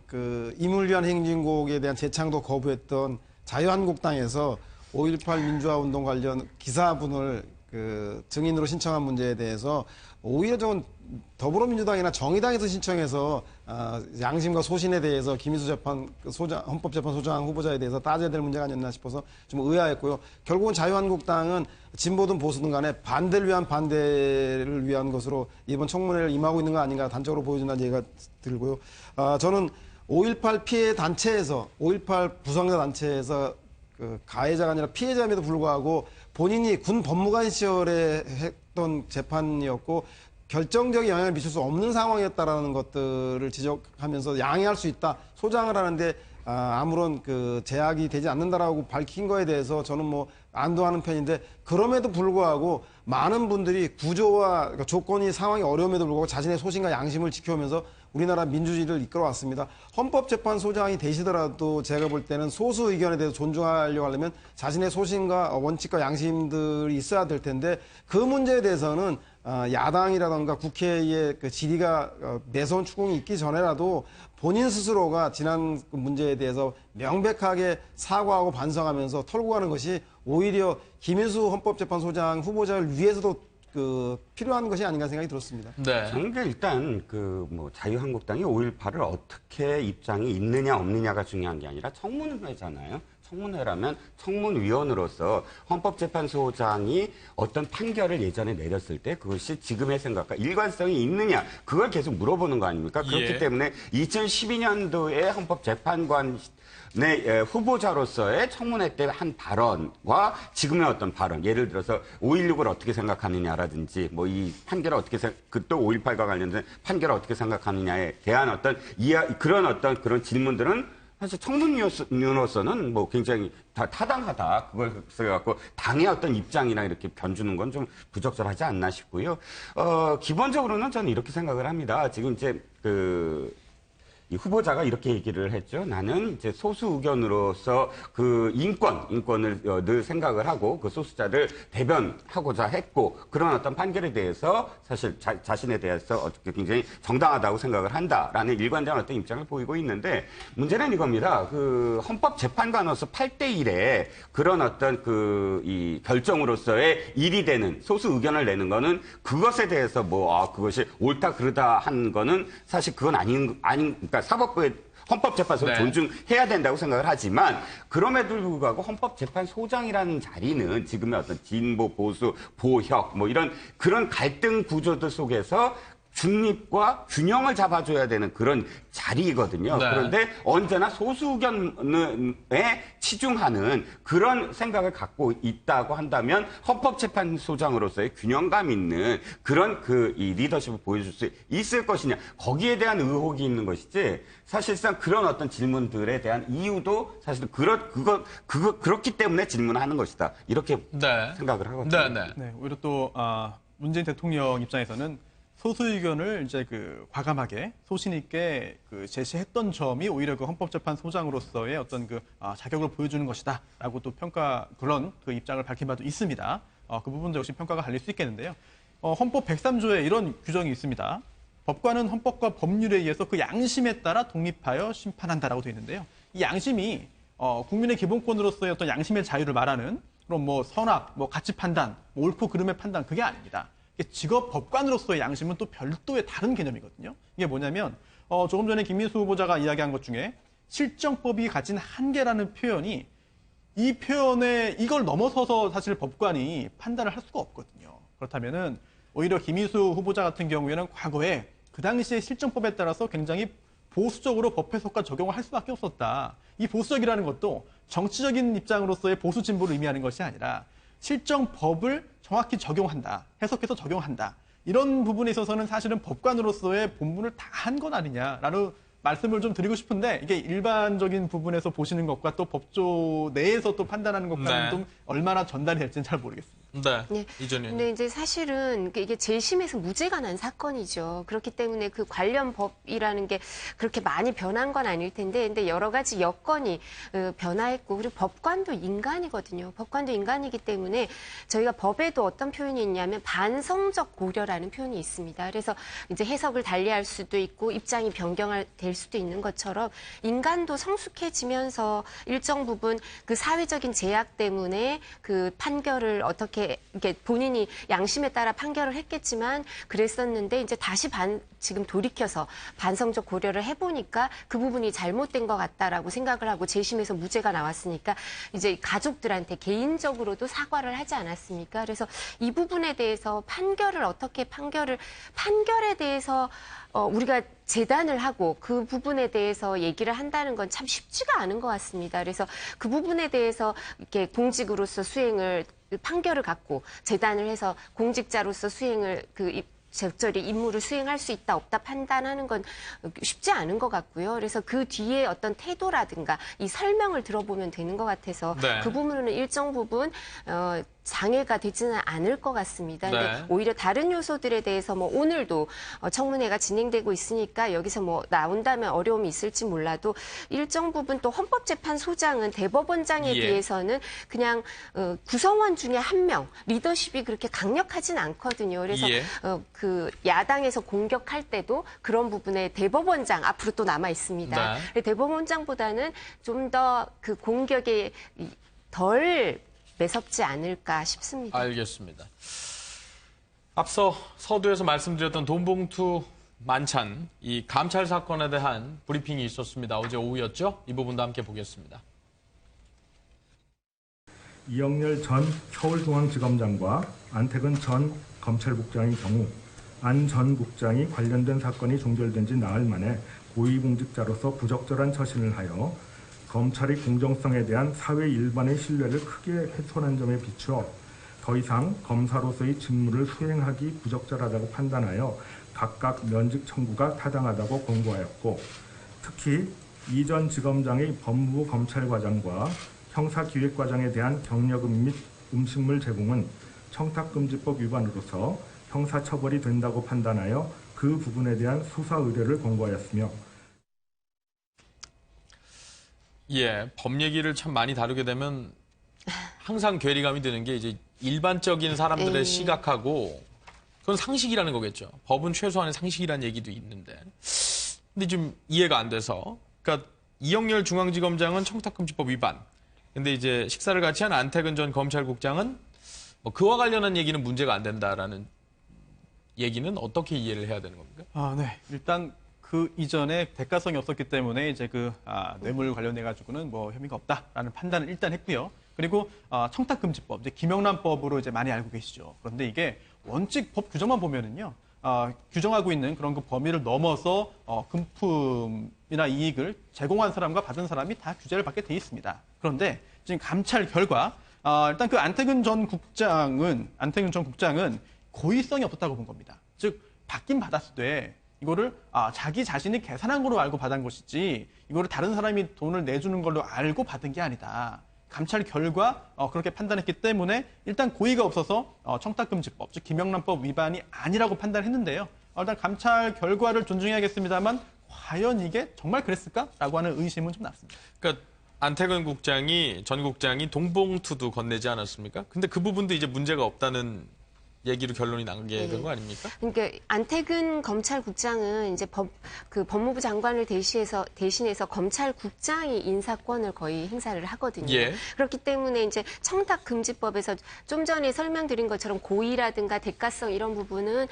임을 위한 행진곡에 대한 재창도 거부했던 자유한국당에서 5.18 민주화운동 관련 기사분을 증인으로 신청한 문제에 대해서 오히려 좀 더불어민주당이나 정의당에서 신청해서 양심과 소신에 대해서 김희수 헌법재판소장 후보자에 대해서 따져야 될 문제가 아니었나 싶어서 좀 의아했고요. 결국은 자유한국당은 진보든 보수든 간에 반대를 위한 것으로 이번 청문회를 임하고 있는 거 아닌가 단적으로 보여준다는 얘기가 들고요. 저는 5.18 피해 단체에서 5.18 부상자 단체에서 가해자가 아니라 피해자임에도 불구하고 본인이 군 법무관 시절에 했던 재판이었고 결정적인 영향을 미칠 수 없는 상황이었다라는 것들을 지적하면서 양해할 수 있다. 소장을 하는데 아무런 제약이 되지 않는다라고 밝힌 거에 대해서 저는 안도하는 편인데 그럼에도 불구하고 많은 분들이 구조와 조건이 상황이 어려움에도 불구하고 자신의 소신과 양심을 지켜오면서 우리나라 민주주의를 이끌어왔습니다. 헌법재판소장이 되시더라도 제가 볼 때는 소수 의견에 대해서 존중하려고 하려면 자신의 소신과 원칙과 양심들이 있어야 될 텐데 그 문제에 대해서는 야당이라던가 국회의 질의가 매서운 추궁이 있기 전에라도 본인 스스로가 지난 문제에 대해서 명백하게 사과하고 반성하면서 털고 가는 것이 오히려 김인수 헌법재판소장 후보자를 위해서도 필요한 것이 아닌가 생각이 들었습니다. 네. 저는 일단 자유한국당이 5.18을 어떻게 입장이 있느냐 없느냐가 중요한 게 아니라 청문회잖아요. 청문회라면 청문위원으로서 헌법재판소장이 어떤 판결을 예전에 내렸을 때 그것이 지금의 생각과 일관성이 있느냐 그걸 계속 물어보는 거 아닙니까? 그렇기 때문에 2012년도에 헌법재판관 네, 후보자로서의 청문회 때 한 발언과 지금의 어떤 발언, 예를 들어서 5.16을 어떻게 생각하느냐라든지, 뭐 이 판결을 어떻게 또 5.18과 관련된 판결을 어떻게 생각하느냐에 대한 어떤 그런 질문들은 사실 청문위원으로서는 뭐 굉장히 다 타당하다. 그걸 써갖고 당의 어떤 입장이나 이렇게 변주는 건 좀 부적절하지 않나 싶고요. 기본적으로는 저는 이렇게 생각을 합니다. 지금 이제 이 후보자가 이렇게 얘기를 했죠. 나는 이제 소수 의견으로서 그 인권을 늘 생각을 하고 그 소수자를 대변하고자 했고 그런 어떤 판결에 대해서 사실 자신에 대해서 어떻게 굉장히 정당하다고 생각을 한다라는 일관된 어떤 입장을 보이고 있는데 문제는 이겁니다. 그 헌법재판관으로서 8대1의 그런 어떤 이 결정으로서의 일이 되는 소수 의견을 내는 거는 그것에 대해서 그것이 옳다 그르다 한 거는 사실 그건 그러니까 사법부의 헌법재판소를 존중해야 된다고 생각을 하지만 그럼에도 불구하고 헌법재판소장이라는 자리는 지금의 어떤 진보, 보수, 보혁 뭐 이런 그런 갈등 구조들 속에서 중립과 균형을 잡아줘야 되는 그런 자리이거든요. 그런데 언제나 소수 의견에 치중하는 그런 생각을 갖고 있다고 한다면 헌법재판소장으로서의 균형감 있는 그런 이 리더십을 보여줄 수 있을 것이냐. 거기에 대한 의혹이 있는 것이지 사실상 그런 어떤 질문들에 대한 이유도 사실은 그렇기 때문에 질문하는 것이다. 이렇게 생각을 하거든요. 네, 오히려 또 문재인 대통령 입장에서는 소수 의견을 이제 과감하게 소신 있게 제시했던 점이 오히려 그 헌법재판소장으로서의 어떤 자격을 보여주는 것이다라고 또 그런 입장을 밝힌 바도 있습니다. 그 부분도 역시 평가가 갈릴 수 있겠는데요. 헌법 103조에 이런 규정이 있습니다. 법관은 헌법과 법률에 의해서 그 양심에 따라 독립하여 심판한다라고 되어 있는데요. 이 양심이 국민의 기본권으로서의 어떤 양심의 자유를 말하는 그런 선악, 가치 판단, 옳고 그름의 판단 그게 아닙니다. 직업 법관으로서의 양심은 또 별도의 다른 개념이거든요. 이게 뭐냐면 조금 전에 김민수 후보자가 이야기한 것 중에 실정법이 가진 한계라는 표현이 이 표현에 이걸 넘어서서 사실 법관이 판단을 할 수가 없거든요. 그렇다면은 오히려 김민수 후보자 같은 경우에는 과거에 그 당시의 실정법에 따라서 굉장히 보수적으로 법 해석과 적용을 할 수밖에 없었다. 이 보수적이라는 것도 정치적인 입장으로서의 보수 진보를 의미하는 것이 아니라 실정법을 정확히 적용한다. 해석해서 적용한다. 이런 부분에 있어서는 사실은 법관으로서의 본분을 다 한 건 아니냐라는 말씀을 좀 드리고 싶은데 이게 일반적인 부분에서 보시는 것과 또 법조 내에서 또 판단하는 것과는 좀 얼마나 전달이 될지는 잘 모르겠습니다. 네. 이전에. 근데 이제 사실은 이게 재심에서 무죄가 난 사건이죠. 그렇기 때문에 그 관련 법이라는 게 그렇게 많이 변한 건 아닐 텐데, 근데 여러 가지 여건이 변화했고, 그리고 법관도 인간이거든요. 법관도 인간이기 때문에 저희가 법에도 어떤 표현이 있냐면 반성적 고려라는 표현이 있습니다. 그래서 이제 해석을 달리할 수도 있고 입장이 변경될 수도 있는 것처럼 인간도 성숙해지면서 일정 부분 그 사회적인 제약 때문에 그 판결을 어떻게 이렇게 본인이 양심에 따라 판결을 했겠지만 그랬었는데 이제 다시 지금 돌이켜서 반성적 고려를 해보니까 그 부분이 잘못된 것 같다라고 생각을 하고 재심에서 무죄가 나왔으니까 이제 가족들한테 개인적으로도 사과를 하지 않았습니까? 그래서 이 부분에 대해서 판결에 대해서 우리가 재단을 하고 그 부분에 대해서 얘기를 한다는 건 참 쉽지가 않은 것 같습니다. 그래서 그 부분에 대해서 이렇게 공직으로서 판결을 갖고 재단을 해서 공직자로서 적절히 임무를 수행할 수 있다 없다 판단하는 건 쉽지 않은 것 같고요. 그래서 그 뒤에 어떤 태도라든가 이 설명을 들어보면 되는 것 같아서 그 부분은 일정 부분 장애가 되지는 않을 것 같습니다. 근데 오히려 다른 요소들에 대해서 오늘도 청문회가 진행되고 있으니까 여기서 나온다면 어려움이 있을지 몰라도 일정 부분 또 헌법재판소장은 대법원장에 비해서는 그냥 구성원 중에 한 명, 리더십이 그렇게 강력하진 않거든요. 그래서 그 야당에서 공격할 때도 그런 부분에 대법원장 앞으로 또 남아 있습니다. 대법원장보다는 좀 더 그 공격에 덜 매섭지 않을까 싶습니다. 알겠습니다. 앞서 서두에서 말씀드렸던 돈봉투 만찬, 이 감찰 사건에 대한 브리핑이 있었습니다. 어제 오후였죠? 이 부분도 함께 보겠습니다. 이영렬 전 서울중앙지검장과 안태근 전 검찰국장의 경우 안 전 국장이 관련된 사건이 종결된 지 나흘 만에 고위공직자로서 부적절한 처신을 하여 검찰의 공정성에 대한 사회 일반의 신뢰를 크게 훼손한 점에 비추어 더 이상 검사로서의 직무를 수행하기 부적절하다고 판단하여 각각 면직 청구가 타당하다고 권고하였고, 특히 이 전 지검장의 법무부 검찰과장과 형사기획과장에 대한 경력금 및 음식물 제공은 청탁금지법 위반으로서 형사처벌이 된다고 판단하여 그 부분에 대한 수사 의뢰를 권고하였으며, 예, 법 얘기를 참 많이 다루게 되면 항상 괴리감이 드는 게 이제 일반적인 사람들의 시각하고 그건 상식이라는 거겠죠. 법은 최소한의 상식이라는 얘기도 있는데. 근데 좀 이해가 안 돼서. 그러니까 이영렬 중앙지검장은 청탁금지법 위반. 근데 이제 식사를 같이 한 안태근 전 검찰국장은 뭐 그와 관련한 얘기는 문제가 안 된다라는 얘기는 어떻게 이해를 해야 되는 겁니까? 네. 일단 그 이전에 대가성이 없었기 때문에 이제 뇌물 관련해 가지고는 뭐 혐의가 없다라는 판단을 일단 했고요. 그리고 청탁금지법, 이제 김영란법으로 이제 많이 알고 계시죠. 그런데 이게 원칙 법 규정만 보면은요, 규정하고 있는 그런 그 범위를 넘어서 금품이나 이익을 제공한 사람과 받은 사람이 다 규제를 받게 돼 있습니다. 그런데 지금 감찰 결과 일단 그 안태근 전 국장은 고의성이 없었다고 본 겁니다. 즉 받긴 받았을 때 이거를 자기 자신이 계산한 걸로 알고 받은 것이지 이거를 다른 사람이 돈을 내주는 걸로 알고 받은 게 아니다. 감찰 결과 그렇게 판단했기 때문에 일단 고의가 없어서 청탁금지법, 즉 김영란법 위반이 아니라고 판단했는데요. 일단 감찰 결과를 존중해야겠습니다만 과연 이게 정말 그랬을까라고 하는 의심은 좀 났습니다. 그러니까 안태근 전 국장이 동봉투도 건네지 않았습니까? 근데 그 부분도 이제 문제가 없다는 얘기로 결론이 나게 된 거 아닙니까? 그러니까 안태근 검찰국장은 이제 법무부 장관을 대신해서 검찰국장이 인사권을 거의 행사를 하거든요. 예. 그렇기 때문에 이제 청탁금지법에서 좀 전에 설명드린 것처럼 고의라든가 대가성 이런 부분은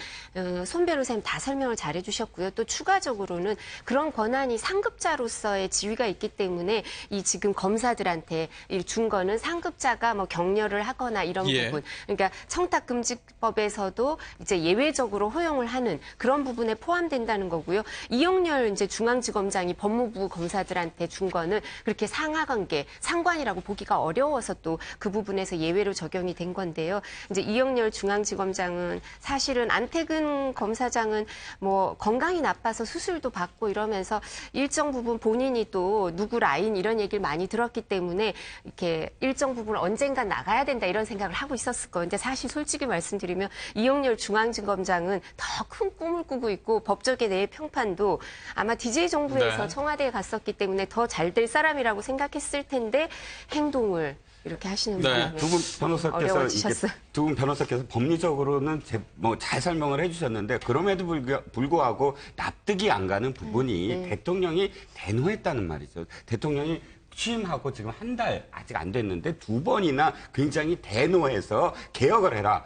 손 변호사님 다 설명을 잘 해주셨고요. 또 추가적으로는 그런 권한이 상급자로서의 지위가 있기 때문에 이 지금 검사들한테 준 거는 상급자가 뭐 격려를 하거나 이런 부분. 그러니까 청탁금지법 법에서도 이제 예외적으로 허용을 하는 그런 부분에 포함된다는 거고요. 이영렬 이제 중앙지검장이 법무부 검사들한테 준 거는 그렇게 상하관계, 상관이라고 보기가 어려워서 또 그 부분에서 예외로 적용이 된 건데요. 이제 이영렬 중앙지검장은 사실은 안태근 검사장은 뭐 건강이 나빠서 수술도 받고 이러면서 일정 부분 본인이 또 누구 라인 이런 얘기를 많이 들었기 때문에 이렇게 일정 부분 언젠가 나가야 된다 이런 생각을 하고 있었을 거예요. 근데 사실 솔직히 말씀드리면 이영렬 중앙지검장은 더 큰 꿈을 꾸고 있고 법조계 내의 평판도 아마 DJ 정부에서 청와대에 갔었기 때문에 더 잘 될 사람이라고 생각했을 텐데 행동을 이렇게 하시는 바람에 두 분 어려워지셨어요. 두 분 변호사께서 법리적으로는 잘 설명을 해주셨는데 그럼에도 불구하고 납득이 안 가는 부분이 대통령이 대노했다는 말이죠. 대통령이 취임하고 지금 한 달 아직 안 됐는데 두 번이나 굉장히 대노해서 개혁을 해라,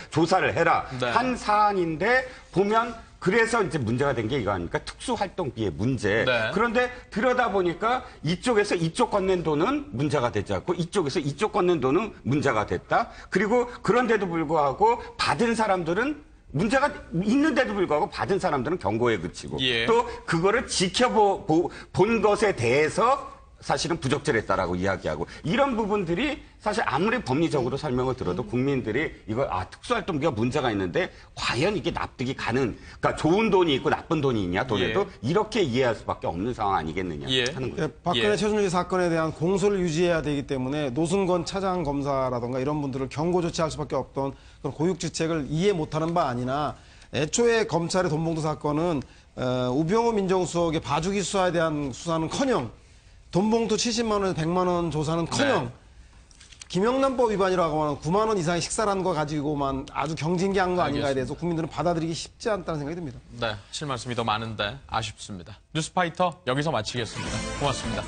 조사를 해라 한 사안인데 보면 그래서 이제 문제가 된 게 이거 아닙니까? 특수활동비의 문제. 그런데 들여다보니까 이쪽에서 이쪽 건넨 돈은 문제가 되지 않고 이쪽에서 이쪽 건넨 돈은 문제가 됐다. 그리고 그런데도 불구하고 받은 사람들은 문제가 있는데도 불구하고 받은 사람들은 경고에 그치고 또 그거를 지켜본 것에 대해서 사실은 부적절했다라고 이야기하고 이런 부분들이 사실 아무리 법리적으로 설명을 들어도 국민들이 이거 특수활동비가 문제가 있는데 과연 이게 납득이 가는 그러니까 좋은 돈이 있고 나쁜 돈이 있냐 돈에도 이렇게 이해할 수밖에 없는 상황 아니겠느냐 하는 거죠. 박근혜 최순실 사건에 대한 공소를 유지해야 되기 때문에 노승건 차장 검사라든가 이런 분들을 경고 조치할 수밖에 없던 그런 고육지책을 이해 못하는 바 아니나 애초에 검찰의 돈봉투 사건은 우병우 민정수석의 봐주기 수사에 대한 수사는커녕 돈봉투 70만 원에서 100만 원 조사는커녕 김영란법 위반이라고 하는 9만 원 이상의 식사라는 거 가지고만 아주 경징계한 거 아닌가에 대해서 국민들은 받아들이기 쉽지 않다는 생각이 듭니다. 네, 하실 말씀이 더 많은데 아쉽습니다. 뉴스파이터 여기서 마치겠습니다. 고맙습니다.